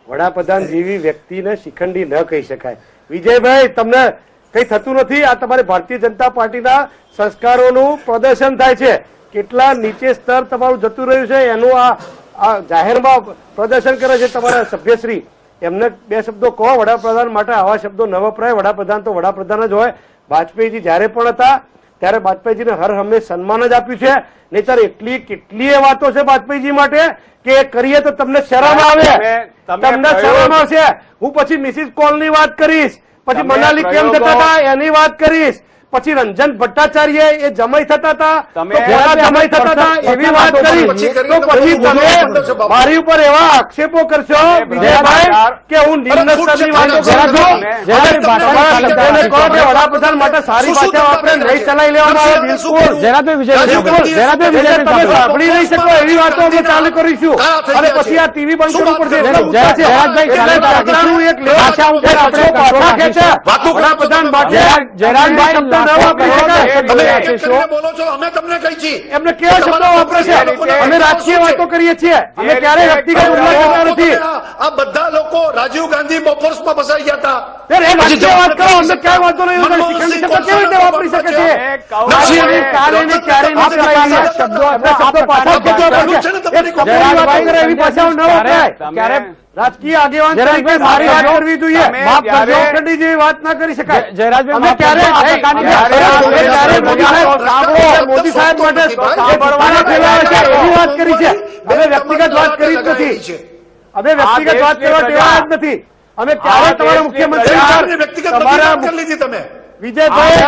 વડાપ્રધાન જેવી વ્યક્તિને શિખંડી ન કહી શકાય. વિજયભાઈ, તમને કઈ થતું નથી? આ તમારે ભારતીય જનતા પાર્ટીના સંસ્કારોનું પ્રદર્શન થાય છે. કેટલા નીચે સ્તર તમારું જતું રહ્યું છે એનું આ જાહેરમાં પ્રદર્શન કરે છે તમારા સભ્યશ્રી. એમને 2 શબ્દો કહો વડાપ્રધાન માટે. આવા શબ્દો ન વપરાય. વડાપ્રધાન તો વડાપ્રધાન જ હોય. વાજપેયીજી જયારે પણ હતા ત્યારે વાજપેયીજીને હર હંમેશ સન્માન જ આપ્યું છે. નહીંતર કેટલીય વાતો છે વાજપેયીજી માટે કે એ કરીએ તો તમને શરમ આવે. તમને શરમ આવશે. હું પછી મિસિસ કોલ ની વાત કરીશ, પછી મનાલી કેમ જતા હતા એની વાત કરીશ, પછી રંજન ભટ્ટાચાર્ય એ જમાઈ થતા હતા જમાઈ થતા હતા એવી વાત કરીશ. તો પછી તમે મારી ઉપર એવા આક્ષેપો કરશો વિજયભાઈ કે હું નિમ્ન સ્તરની વાતો કરું છું. કહો કે વડાપ્રધાન માટે સારી ભાષા વાપરે નહીં ચલાવી લેવામાં આવે. બિલકુલ જયરાજભાઈ, વિજયભાઈ, તમે સાંભળી નહીં શકો એવી વાતો અમે ચાલુ કરીશું અને પછી આ ટીવી બંધ કરવું પડશે. વડાપ્રધાન માટે જયરાજભાઈ, બોલો છો, અમે તમને કહી છીએ એમને કેવા શબ્દો વાપરે છે? અમે રાજકીય વાતો કરીએ છીએ, અમે ક્યારે વ્યક્તિગત હુમલા કરતા નથી. આ બધા લોકો રાજીવ ગાંધી બોફોર્સમાં ફસાઈ ગયા હતા. રાજકીય વાત કરો, અમને ક્યાંય વાંધો નહીં. શિખંડી શબ્દ કેવી રીતે વાપરી શકે છે? કાલે ને ક્યારે શબ્દો પાછા ખેંચવા પડશે. વાત કરે એવી ભાષાઓ ન વપરાય. ક્યારે રાજકીય આગેવાન તરીકે સારી વાત કરવી જોઈએ. શિખંડી જેવી વાત ના કરી શકાય. અમે ક્યારે મોદી સાહેબ માટે એવી વાત કરી છે? અમે વ્યક્તિગત વાત કરી જ નથી. અમે વ્યક્તિગત વાત કરવા ટેવાયા જ નથી. અમે ક્યારે તમારા મુખ્યમંત્રી તમારા કરી લીધી તમે વિજયભાઈ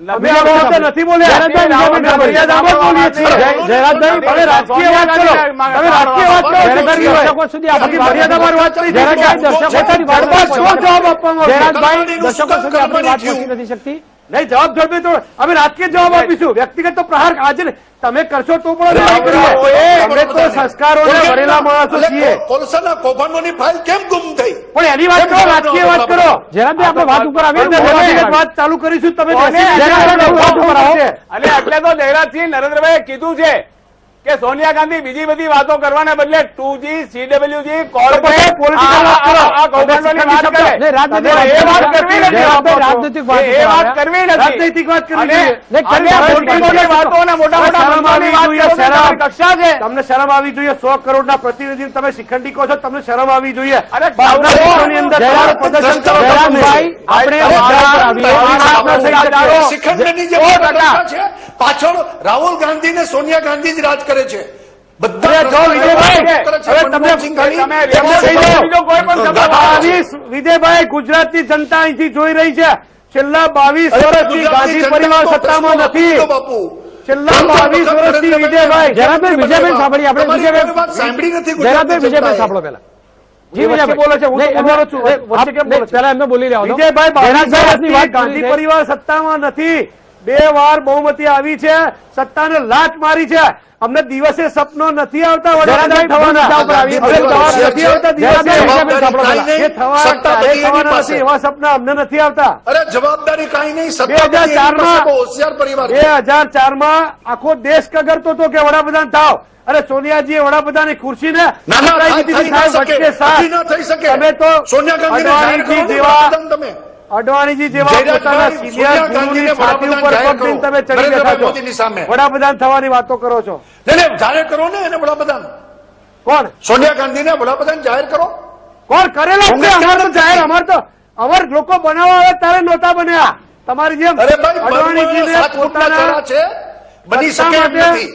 અમે આ વખતે નથી બોલ્યા. અમે મર્યાદામાં બોલીએ છીએ. જયરાજભાઈ, તમે રાજકીય વાત કરો. તમે રાજકીય વાત કરો. દર્શકો સુધી આપણી મર્યાદામાં વાત કરી. શું જવાબ આપવામાં જયરાજભાઈ, દર્શકો સુધી આપણી વાત પહોંચી નથી શકતી. નહીં, જવાબ ઝડપી તો અમે રાજકીય જવાબ આપીશું. વ્યક્તિગત તો પ્રહાર આજે તમે કરશો તો પણ અમે તો સંસ્કારોને વરેલા માણસો છીએ. કોલસાના કૌભાંડોની ફાઇલ કેમ ગુમ થઈ? પણ એની વાત કરો, રાજકીય વાત કરો. જયરાજભાઈ, આપણે વાત ઉપર આવીએ. વ્યક્તિગત વાત ચાલુ કરીશું. તમે અને એટલે તો જયરાજસિંહ નરેન્દ્રભાઈએ કીધું છે કે સોનિયા ગાંધી બીજી બધી વાતો કરવાને બદલે 2G, CWG, રાજનૈતિક વાત કરવી. કક્ષા છે. તમને શરમ આવી જોઈએ. 100 કરોડના પ્રતિનિધિ તમે શિખંડી કહો છો, તમને શરમ આવી જોઈએ. અરે દેશોની અંદર તમારું પ્રદર્શન કરો. શિખંડની જે વાત છે પાછળ રાહુલ ગાંધી ને સોનિયા ગાંધી જ રાજ કરે છે. વિજયભાઈ, ગુજરાતની જનતા અહીંથી જોઈ રહી છે. છેલ્લા 22 વર્ષથી ગાંધી પરિવાર સત્તામાં નથી. છેલ્લા 22 વર્ષથી વિજયભાઈ વિજયભાઈ સાંભળીએ આપણે. સાંભળી નથી. જયરાજભાઈ, વિજયભાઈ સાંભળો પેલા. જી વિજયભાઈ બોલે છે. હું તો બોલવાનો છું. વચ્ચે કેમ બોલે છે? પેલા એમને બોલી લેવા દો. વિજયભાઈ, 22 વર્ષથી ગાંધી પરિવાર સત્તામાં નથી. 2 વાર બહુમતી આવી છે, સત્તાને લાત મારી છે. અમને દિવસે સપનો નથી આવતા વડાપ્રધાન થવાના. હવે જવાબ નથી આવતા દિવસે. એ થવાના નથી, એવા સપના અમને નથી આવતા. અરે જવાબદારી કાંઈ નહીં. 2004માં આખો દેશ કગરતો હતો કે વડાપ્રધાન થાવ. અરે સોનિયાજીએ વડાપ્રધાનની ખુરશીને તમે તો અડવાણીજી જેવા પોતાના સિનિયર ગુરુની છાતી ઉપર પગ દઈને તમે ચડી બેઠા છો. વડાપ્રધાન થવાની વાતો કરો છો. જાહેર કરો ને એને વડાપ્રધાન. કોણ? સોનિયા ગાંધીને વડાપ્રધાન જાહેર કરો. કોણ કરેલા છે? અમારે તો જાહેર, અમાર લોકો બનાવવા આવે ત્યારે નહોતા બન્યા. તમારી જેમ અડવાણીજીને પોતાના છે બની શકે એમ નથી.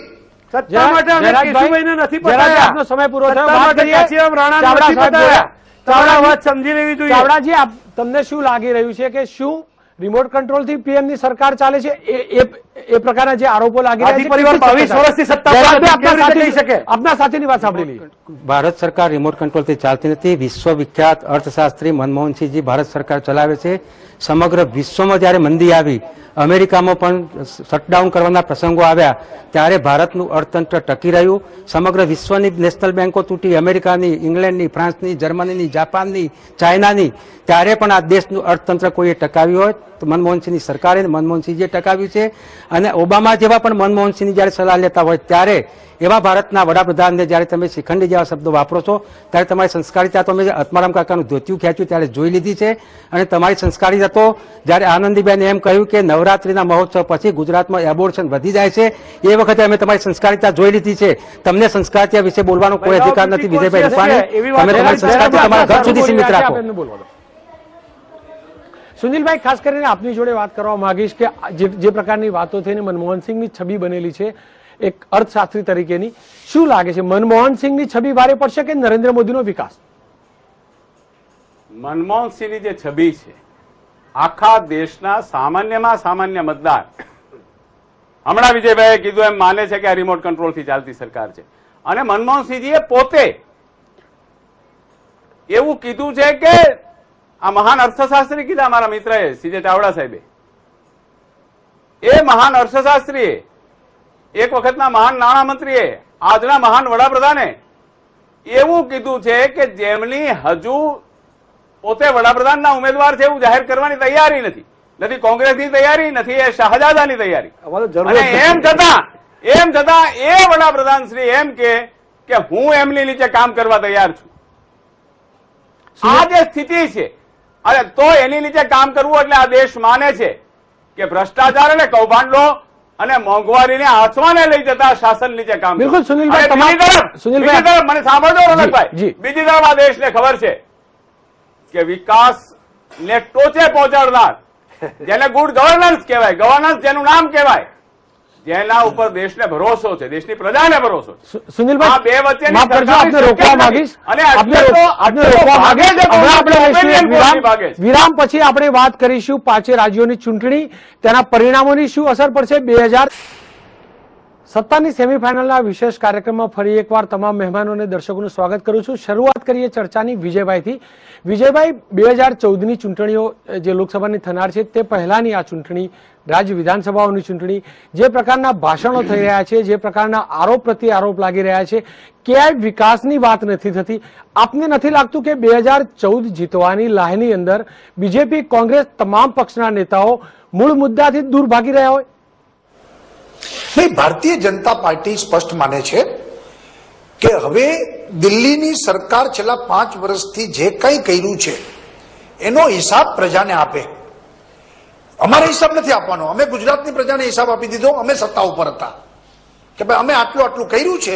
સત્તા માટે અમે કેશુભાઈને નથી પતાયા. આપનો સમય પૂરો થયો. સત્તા માટે કાશીરામ રાણાને નથી પતાયા. ચાવડા વાત સમજી લેવી જોઈએ. ચાવડાજી, તમને શું લાગી રહ્યું છે કે શું રિમોટ કંટ્રોલ થી પીએમ ની સરકાર ચાલે છે? એ પ્રકારના જે આરોપો લાગી રહ્યા છે, પરિવાર 22 વર્ષથી સત્તા પર કહી શકે. આપના સાથેની વાત સાંભળી લઈએ. ભારત સરકાર રિમોટ કંટ્રોલથી ચાલતી નથી. વિશ્વવિખ્યાત અર્થશાસ્ત્રી મનમોહનસિંહજી ભારત સરકાર ચલાવે છે. સમગ્ર વિશ્વમાં જ્યારે મંદી આવી, અમેરિકામાં પણ શટડાઉન કરવાના પ્રસંગો આવ્યા, ત્યારે ભારતનું અર્થતંત્ર ટકી રહ્યું. સમગ્ર વિશ્વની નેશનલ બેન્કો તૂટી, અમેરિકાની, ઇંગ્લેન્ડની, ફ્રાન્સની, જર્મનીની, જાપાનની, ચાઇનાની, ત્યારે પણ આ દેશનું અર્થતંત્ર કોઈએ ટકાવ્યું હોય તો મનમોહનસિંહની સરકારે, મનમોહનસિંહજીએ ટકાવ્યું છે. અને ઓબામા જેવા પણ મનમોહનસિંહની જ્યારે સલાહ લેતા હોય ત્યારે એવા ભારતના વડાપ્રધાનને જ્યારે તમે શિખંડી જેવા શબ્દો વાપરો છો ત્યારે તમારી સંસ્કારિતા તો અમે આત્મારામ કાકાનું ધોતિયું ખેંચ્યું ત્યારે જોઈ લીધી છે. અને તમારી સંસ્કારિતા તો જ્યારે આનંદીબેને એમ કહ્યું કે નવરાત્રીના મહોત્સવ પછી ગુજરાતમાં એબોર્શન વધી જાય છે, એ વખતે અમે તમારી સંસ્કારિતા જોઈ લીધી છે. તમને સંસ્કારિતા વિશે બોલવાનો કોઈ અધિકાર નથી. વિજયભાઈ રૂપાણી, તમે તમારી સંસ્કારિતા તમારા ઘર સુધી સીમિત રાખો. સુનિલભાઈ, ખાસ કરીને આપની જોડે વાત કરવા માંગીશ કે જે પ્રકારની વાતો થઈને મનમોહનસિંહની છબી બનેલી છે એક અર્થશાસ્ત્રી તરીકેની, શું લાગે છે મનમોહનસિંહની છબી ભારે પડશે કે નરેન્દ્ર મોદીનો વિકાસ? મનમોહનસિંહની જે છબી છે, આખા દેશના સામાન્યમાં સામાન્ય મતદાર હમણાં વિજયભાઈએ કીધું એમ માને છે કે આ રિમોટ કંટ્રોલથી ચાલતી સરકાર છે. અને મનમોહનસિંહજીએ પોતે એવું કીધું છે કે આ મહાન અર્થશાસ્ત્રી કીધા અમારા મિત્રએ, સીજે ચાવડા સાહેબે, એ મહાન અર્થશાસ્ત્રીએ, એક વખતના મહાન નાણામંત્રીએ, આજના મહાન વડાપ્રધાને એવું કીધું છે કે જેમની હજુ પોતે વડાપ્રધાનના ઉમેદવાર છે એવું જાહેર કરવાની તૈયારી નથી. નથી કોંગ્રેસની તૈયારી, નથી એ શાહજાદાની તૈયારી. અને એમ છતાં એ વડાપ્રધાન શ્રી એમ કે હું એમની નીચે કામ કરવા તૈયાર છું. આ જે સ્થિતિ છે, અરે તો એની નીચે કામ કરવું એટલે આ દેશ માને છે કે ભ્રષ્ટાચાર અને કૌભાંડો અને મોંઘવારીને આસમાને લઈ જતા શાસન નીચે કામ. બિલકુલ સુનિલભાઈ, બીજી તરફ મને સાંભળજો રોનકભાઈ, બીજી તરફ આ દેશને ખબર છે કે વિકાસને ટોચે પહોંચાડનાર, જેને ગુડ ગવર્નન્સ કહેવાય, ગવર્નન્સ જેનું નામ કહેવાય, જેના ઉપર દેશને ભરોસો છે, દેશની પ્રજાને ભરોસો છે. સુનિલભાઈ, આ બે વચ્ચેની માફ કરજો, આપને રોકવા માંગીશ. અને વિરામ પછી આપણે વાત કરીશું 5 રાજ્યોની ચૂંટણી, તેના પરિણામોની શું અસર પડશે. 2017ની સેમીફાઇનલના વિશેષ કાર્યક્રમમાં ફરી એકવાર તમામ મહેમાનો અને દર્શકોનું સ્વાગત કરું છું. શરૂઆત કરીએ ચર્ચાની વિજયભાઈથી. વિજયભાઈ, 2014ની ચૂંટણીઓ જે લોકસભાની થનાર છે તે પહેલાની આ ચૂંટણી, રાજ્ય વિધાનસભાઓની ચૂંટણી, જે પ્રકારના ભાષણો થઈ રહ્યા છે, જે પ્રકારના આરોપ પ્રતિ આરોપ લાગી રહ્યા છે, ક્યાંય વિકાસની વાત નથી થતી. આપને નથી લાગતું કે 2014 જીતવાની લાહેની અંદર બીજેપી, કોંગ્રેસ, તમામ પક્ષના નેતાઓ મૂળ મુદ્દાથી દૂર ભાગી રહ્યા હોય? નહીં, ભારતીય જનતા પાર્ટી સ્પષ્ટ માને છે કે હવે દિલ્હીની સરકાર છેલ્લા 5 વર્ષથી જે કંઈ કર્યું છે એનો હિસાબ પ્રજાને આપે. અમારે હિસાબ નથી આપવાનો. અમે ગુજરાતની પ્રજાને હિસાબ આપી દીધો. અમે સત્તા ઉપર હતા કે ભાઈ અમે આટલું કર્યું છે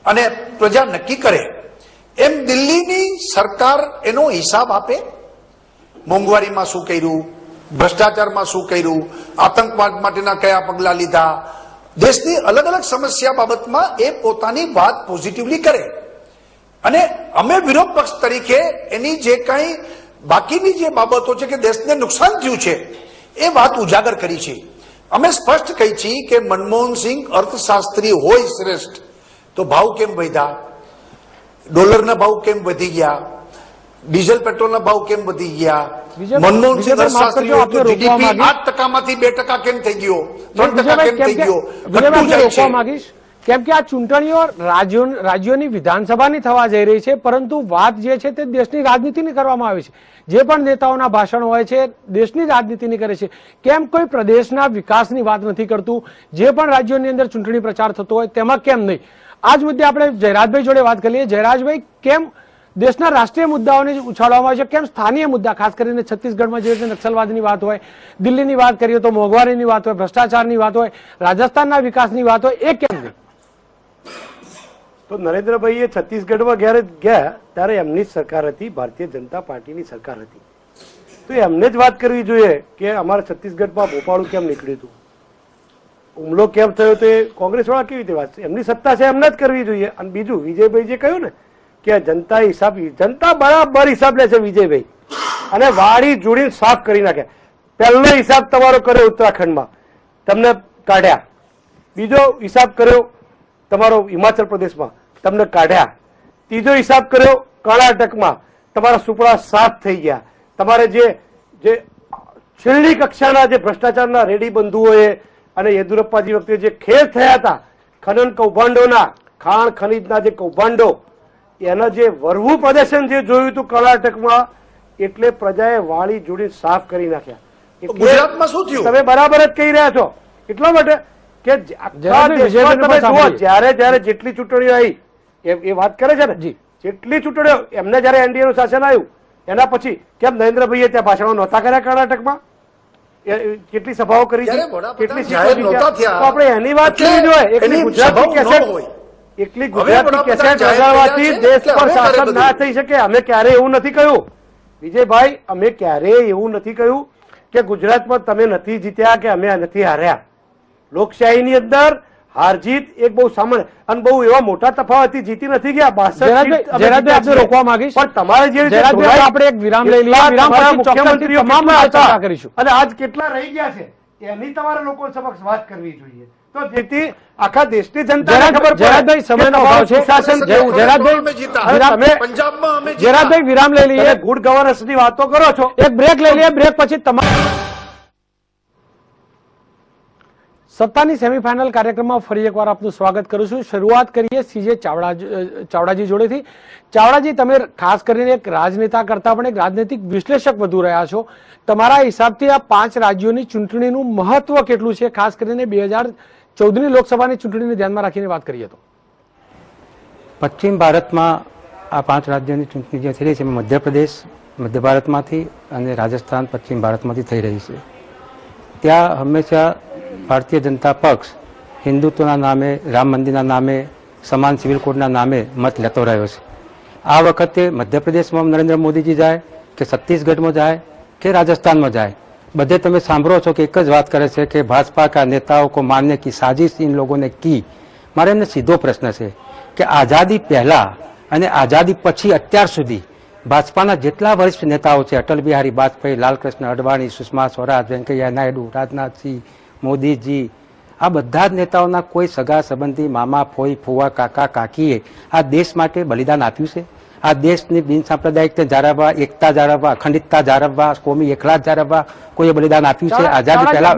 અને પ્રજા નક્કી કરે. એમ દિલ્હીની સરકાર એનો હિસાબ આપે. મોંઘવારીમાં શું કર્યું, ભ્રષ્ટાચારમાં શું કર્યું, આતંકવાદ માટેના કયા પગલા લીધા, દેશની અલગ અલગ સમસ્યા બાબતમાં એ પોતાની વાત પોઝિટિવલી કરે. અને અમે વિરોધ પક્ષ તરીકે એની જે કંઈ બાકીની જે બાબતો છે કે દેશને નુકસાન થયું છે એ વાત ઉજાગર કરી છે. અમે સ્પષ્ટ કહી છીએ કે મનમોહનસિંહ અર્થશાસ્ત્રી હોય શ્રેષ્ઠ, તો ભાવ કેમ વધ્યા, ડોલરના ભાવ કેમ વધી ગયા, ડીઝલ પેટ્રોલના ભાવ કેમ વધી ગયા? વિજય- મનમોહનસિંહ વિજયભાઈ, માફ કરજો, આપને રોકવા જીડીપી માંગીશ. 8%માંથી 2% કેમ થઈ ગયો? 3% કેમ થઈ ગયો? વિજયભાઈ, ઘટતું જાય રોકવા છે. માંગીશ કેમ કે આ ચૂંટણીઓ રાજ્યોની વિધાનસભાની થવા જઈ રહી છે, પરંતુ વાત જે છે તે દેશની રાજનીતિની કરવામાં આવે છે. જે પણ નેતાઓના ભાષણ હોય છે દેશની રાજનીતિની કરે છે. કેમ કોઈ પ્રદેશના વિકાસની વાત નથી કરતું? જે પણ રાજ્યોની અંદર ચૂંટણી પ્રચાર થતો હોય તેમાં કેમ નહીં? આજ મુદ્દે આપણે જયરાજભાઈ જોડે વાત કરીએ. જયરાજભાઈ, કેમ દેશના રાષ્ટ્રીય મુદ્દાઓને ઉછાળવામાં આવે છે, કેમ સ્થાનીય મુદ્દા, ખાસ કરીને છત્તીસગઢમાં જે રીતે નક્સલવાદની વાત હોય, દિલ્હીની વાત કરીએ તો મોંઘવારીની વાત હોય, ભ્રષ્ટાચારની વાત હોય, રાજસ્થાનના વિકાસની વાત હોય, એ કેમ નહીં? તો નરેન્દ્રભાઈએ છત્તીસગઢમાં જ્યારે ગયા ત્યારે એમની જ સરકાર હતી, ભારતીય જનતા પાર્ટીની સરકાર હતી. તો એમને જ વાત કરવી જોઈએ કે અમારા છત્તીસગઢમાં ભોપાળું કેમ નીકળ્યું હતું, હુમલો કેમ થયો, તો એ કોંગ્રેસ વાળા કેવી રીતે વાત છે? એમની સત્તા છે, એમને જ કરવી જોઈએ. અને બીજું વિજયભાઈ જે કહ્યું ને કે જનતા હિસાબ, જનતા બરાબર હિસાબ લે છે વિજયભાઈ, અને વાળી જોડીને સાફ કરી નાખ્યા. પહેલો હિસાબ તમારો કર્યો ઉત્તરાખંડમાં, તમને કાઢ્યા. બીજો હિસાબ કર્યો તમારો હિમાચલ પ્રદેશમાં, તમને કાઢ્યા. ત્રીજો હિસાબ કર્યો કર્ણાટકમાં, તમારા સુપડા સાફ થઈ ગયા. તમારે જે છેલ્લી કક્ષાના જે ભ્રષ્ટાચારના રેડી બંધુઓએ અને યેદુરપ્પાજી વખતે જે ખેલ થયા હતા, ખનન કૌભાંડોના, ખાણ ખનીજના જે કૌભાંડો, એના જે વરવું પ્રદર્શન જે જોયું હતું કર્ણાટકમાં, એટલે પ્રજાએ વાળી જોડી સાફ કરી નાખ્યા. એટલે ગુજરાતમાં શું થયું? તમે બરાબર જ કહી રહ્યા છો. એટલા માટે કે આખા દેશમાં તમે જુઓ, જ્યારે જેટલી ચૂંટણીઓ આવી એ વાત કરે છે ને, જેટલી ચૂંટણીઓ એમને જયારે એનડીએ નું શાસન આવ્યું એના પછી કેમ નરેન્દ્રભાઈએ ત્યાં ભાષણો નહોતા કર્યા કર્ણાટકમાં? કેટલી સભાઓ કરી છે, કેટલી સીટો જીત્યા? તો આપણે એની વાત કરવી જોઈએ. એકલી ગુજરાતી કેસેટ લગાડવાથી દેશ પર શાસન ના થઈ શકે. અમે ક્યારે એવું નથી કહ્યું વિજયભાઈ, અમે ક્યારેય એવું નથી કહ્યું કે ગુજરાતમાં તમે નથી જીત્યા કે અમે નથી હાર્યા. લોકશાહીની અંદર હાર જીત એક બહુ સામાન્ય અને બહુ એવા મોટા તફાવતથી જીતી નથી ગયા. 62 આપણે રોકવા માંગીશ, પણ તમારે જે રીતે આપણે એક વિરામ લઈ લઈએ. વિરામ પછી મુખ્યમંત્રીઓ તમામ ચર્ચા કરીશું. અને આજ કેટલા રહી ગયા છે એની તમારે લોકો સમક્ષ વાત કરવી જોઈએ, તો જેથી આખા દેશની જનતાને ખબર પડે. જયરાજભાઈ, સમયનો અભાવ છે. જયરાજભાઈ, વિરામ લઈ લઈએ. ગુડ ગવર્નન્સ ની વાતો કરો છો. એક બ્રેક લઈ લઈએ. બ્રેક પછી તમામ સત્તાની સેમીફાઇનલ કાર્યક્રમમાં ફરી એકવાર આપનું સ્વાગત કરું છું. શરૂઆત કરીએ સીજે ચાવડાજી જોડેથી. ચાવડાજી, તમે ખાસ કરીને એક રાજનેતા કરતા પણ એક રાજનૈતિક વિશ્લેષક વધુ રહ્યા છો. તમારા હિસાબથી આ 5 રાજ્યોની ચૂંટણીનું મહત્વ કેટલું છે, ખાસ કરીને 2014ની લોકસભાની ચૂંટણીને ધ્યાનમાં રાખીને વાત કરીએ તો? પશ્ચિમ ભારતમાં આ 5 રાજ્યોની ચૂંટણી જે થઈ રહી છે એમાં મધ્યપ્રદેશ મધ્ય ભારતમાંથી અને રાજસ્થાન પશ્ચિમ ભારતમાંથી થઈ રહી છે. ત્યાં હંમેશા ભારતીય જનતા પક્ષ હિન્દુત્વના નામે, રામ મંદિરના નામે, સમાન સિવિલ કોડના નામે મત લેતો રહ્યો છે. આ વખતે મધ્યપ્રદેશમાં નરેન્દ્ર મોદીજી જાય કે છત્તીસગઢમાં જાય કે રાજસ્થાનમાં જાય, બધે તમે સાંભળો છો કે એક જ વાત કરે છે કે ભાજપા કા નેતાઓ को मारने की साजिश इन लोगों ने की. મારે એમને સીધો પ્રશ્ન છે કે આઝાદી પહેલા અને આઝાદી પછી અત્યાર સુધી ભાજપાના જેટલા વરિષ્ઠ નેતાઓ છે, અટલ બિહારી વાજપેયી, લાલકૃષ્ણ અડવાણી, સુષ્મા સ્વરાજ, વેંકૈયા નાયડુ, રાજનાથસિંહ, મોદીજી, આ બધા જ નેતાઓના કોઈ સગા સંબંધી, મામા, ફોઈ, ફુવા, કાકા, કાકીએ આ દેશ માટે બલિદાન આપ્યું છે? આ દેશની બિન સાંપ્રદાયિકતા જાળવવા, એકતા જાળવવા, અખંડિતતા જાળવવા, કોમી એકલાત જાળવવા કોઈએ બલિદાન આપ્યું છે? આઝાદી પહેલા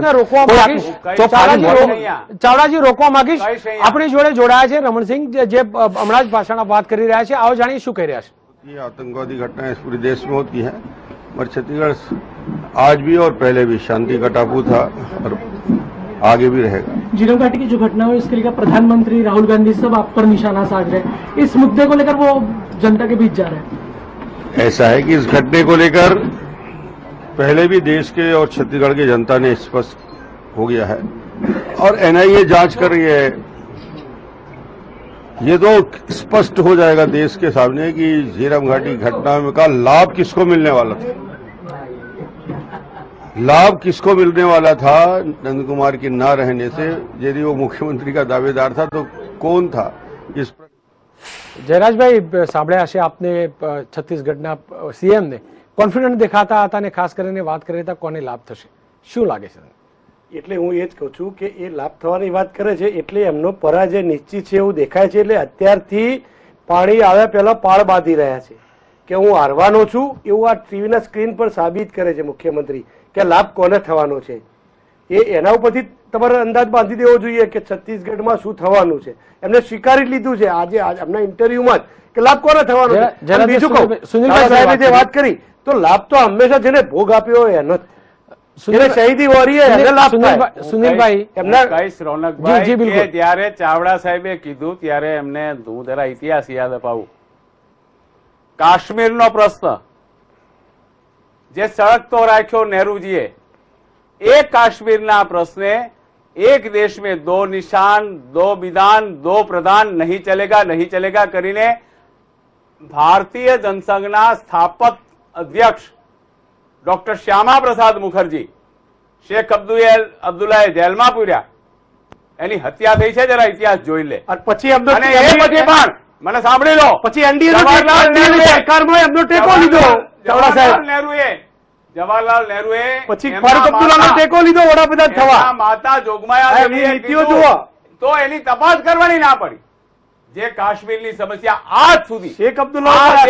ચાવડાજી રોકવા માંગીશ. આપણી જોડે જોડાયા છે રમણસિંહ, જે હમણાં જ ભાષણ વાત કરી રહ્યા છે. આવો જાણીએ શું કહી રહ્યા છે. ये आतंकवादी घटनाएं इस पूरे देश में होती हैं और छत्तीसगढ़ आज भी और पहले भी शांति का टापू था और आगे भी रहेगा. जीरो घाटी की जो घटना हुई उसके लेकर प्रधानमंत्री राहुल गांधी सब आप पर निशाना साध रहे हैं. इस मुद्दे को लेकर वो जनता के बीच जा रहे हैं. ऐसा है कि इस घटने को लेकर पहले भी देश के और छत्तीसगढ़ की जनता ने स्पष्ट हो गया है और एनआईए जांच कर रही है. ये तो स्पष्ट हो जाएगा देश के सामने कि झीरम घाटी घटना में का लाभ किसको मिलने वाला था. लाभ किसको मिलने वाला था नंद कुमार के ना रहने से? यदि वो मुख्यमंत्री का दावेदार था तो कौन था? इस જયરાજભાઈ, સાંભળ્યા હશે આપને છત્તીસગઢના સીએમને કોન્ફિડન્ટ દેખાતા હતા અને ખાસ કરીને વાત કરી હતા કોને લાભ થશે, શું લાગે છે? એટલે હું એ જ કહું છું કે એ લાભ થવાની વાત કરે છે એટલે એમનો પરાજય નિશ્ચિત છે એવું દેખાય છે. એટલે અત્યારથી પાણી આવ્યા પહેલા પાળ બાંધી રહ્યા છે કે હું હારવાનો છું એવું આ ટીવીના સ્ક્રીન પર સાબિત કરે છે મુખ્યમંત્રી કે લાભ કોને થવાનો છે. એના ઉપરથી તમારે અંદાજ બાંધી દેવો જોઈએ કે છત્તીસગઢમાં શું થવાનું છે. એમને સ્વીકારી લીધું છે આજે એમના ઇન્ટરવ્યુમાં જ કે લાભ કોને થવાનો છે. બીજું કહું, સુનિલભાઈ સાહેબે જે વાત કરી તો લાભ તો હંમેશા જેને ભોગ આપ્યો હોય એનો જ શહીદી વોરીએ એને લાભ થાય. સુનિલભાઈ એમના કહીશ રોનકભાઈ કે જ્યારે ચાવડા સાહેબે કીધું ત્યારે એમને હું જરા ઇતિહાસ યાદ અપાવું. કાશ્મીરનો પ્રશ્ન જે સળગતો રાખ્યો નહેરુજીએ, એ કાશ્મીરના પ્રશ્ને એક દેશ में दो निशान दो विधान दो प्रधान नहीं चलेगा કરીને ભારતીય જનસંઘના સ્થાપક અધ્યક્ષ ડોક્ટર શ્યામા પ્રસાદ મુખર્જી શેખ અબ્દુલ્લાએ જેલમાં પૂર્યા, એની હત્યા થઈ છે. જરા ઇતિહાસ જોઈ લે. પછી અને એ પછી પણ મને સાંભળી લો, પછી સરકારમાં એમનો ટેકો લીધો જવાહરલાલ નહેરુએ પછી ફારૂક અબ્દુલ્લાનો ટેકો લીધો વડાપ્રધાન થવા. માતા જોગમાયા એમની નીતિઓ જુઓ તો એની તપાસ કરવાની ના પડી. જે કાશ્મીરની સમસ્યા આજ સુધી શેખ અબ્દુલ્લાહ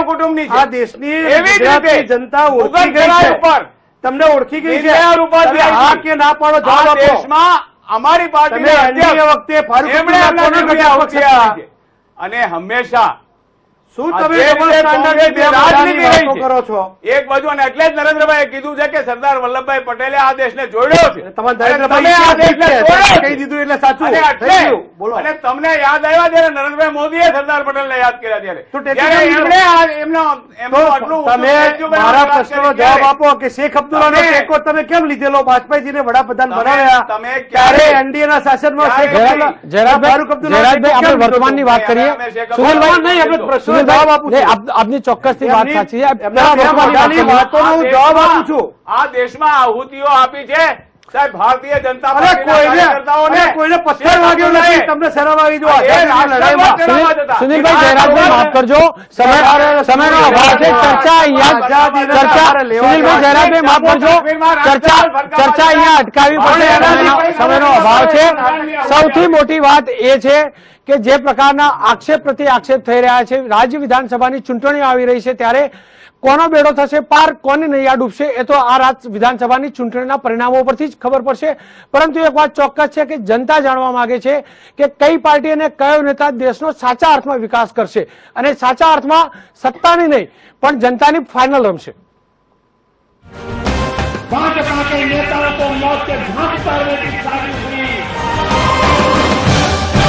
કુટુંબની આ દેશની ગુજરાતની જનતા ઓળખી ગઈ છે, તમને ઓળખી ગઈ છે. હા કે ના પાડો જવાબ આપો. દેશમાં અમારી પાર્ટી વખતે ફારૂક અને હંમેશા શું તમે રાજનીતિ કરો છો એક બાજુ, અને એટલે જ નરેન્દ્રભાઈએ કીધું છે કે સરદાર વલ્લભભાઈ પટેલે આ દેશને જોડ્યો છે. કહી દીધું એટલે સાચું. અને તમને યાદ આવ્યા જયારે નરેન્દ્રભાઈ મોદીએ સરદાર પટેલને યાદ કર્યા ત્યારે તમે મારા પ્રશ્નનો જવાબ આપો કે શેખ અબ્દુલ્લાનો ટેકો તમે કેમ લીધેલો? વાજપેયીજીને વડાપ્રધાન બનાવ્યા તમે ત્યારે એનડીએના શાસનમાં શેખ અબ્દુલ્લાહ ફારૂક આપણે વર્તમાનની વાત કરીએ. સુનિલભાઈ નહીં, આપણે પ્રશ્ન જવાબ આપું છું. આપની ચોક્કસથી વાત સાચી છે. વાતોનો જવાબ આપું છું. આ દેશમાં આહુતિઓ આપી છે સાહેબ ભારતીય જનતા પાર્ટીના કોઈને પથ્થર વાગ્યો નથી, તમને શરમ આવી જો. સુનિલભાઈ જયરાજભાઈ માફ કરજો, સમયનો અભાવ છે. ચર્ચા સુનિલભાઈ જયરાજભાઈ માફ કરજો, ચર્ચા અહીંયા અટકાવી પડશે, સમયનો અભાવ છે. સૌથી મોટી વાત એ છે કે જે પ્રકારના આક્ષેપ પ્રતિ આક્ષેપ થઈ રહ્યા છે, રાજ્ય વિધાનસભાની ચૂંટણીઓ આવી રહી છે ત્યારે કોનો બેડો થશે પાર, કોની નૈયા ડૂબશે એ તો આ રાજ્ય વિધાનસભાની ચૂંટણીના પરિણામો પરથી જ ખબર પડશે. પરંતુ એક વાત ચોક્કસ છે કે જનતા જાણવા માંગે છે કે કઈ પાર્ટી અને કયો નેતા દેશનો સાચા અર્થમાં વિકાસ કરશે અને સાચા અર્થમાં સત્તાની નહીં પણ જનતાની ફાઇનલ રમશે. भाजपा के नेताओं को मौत के घाट पर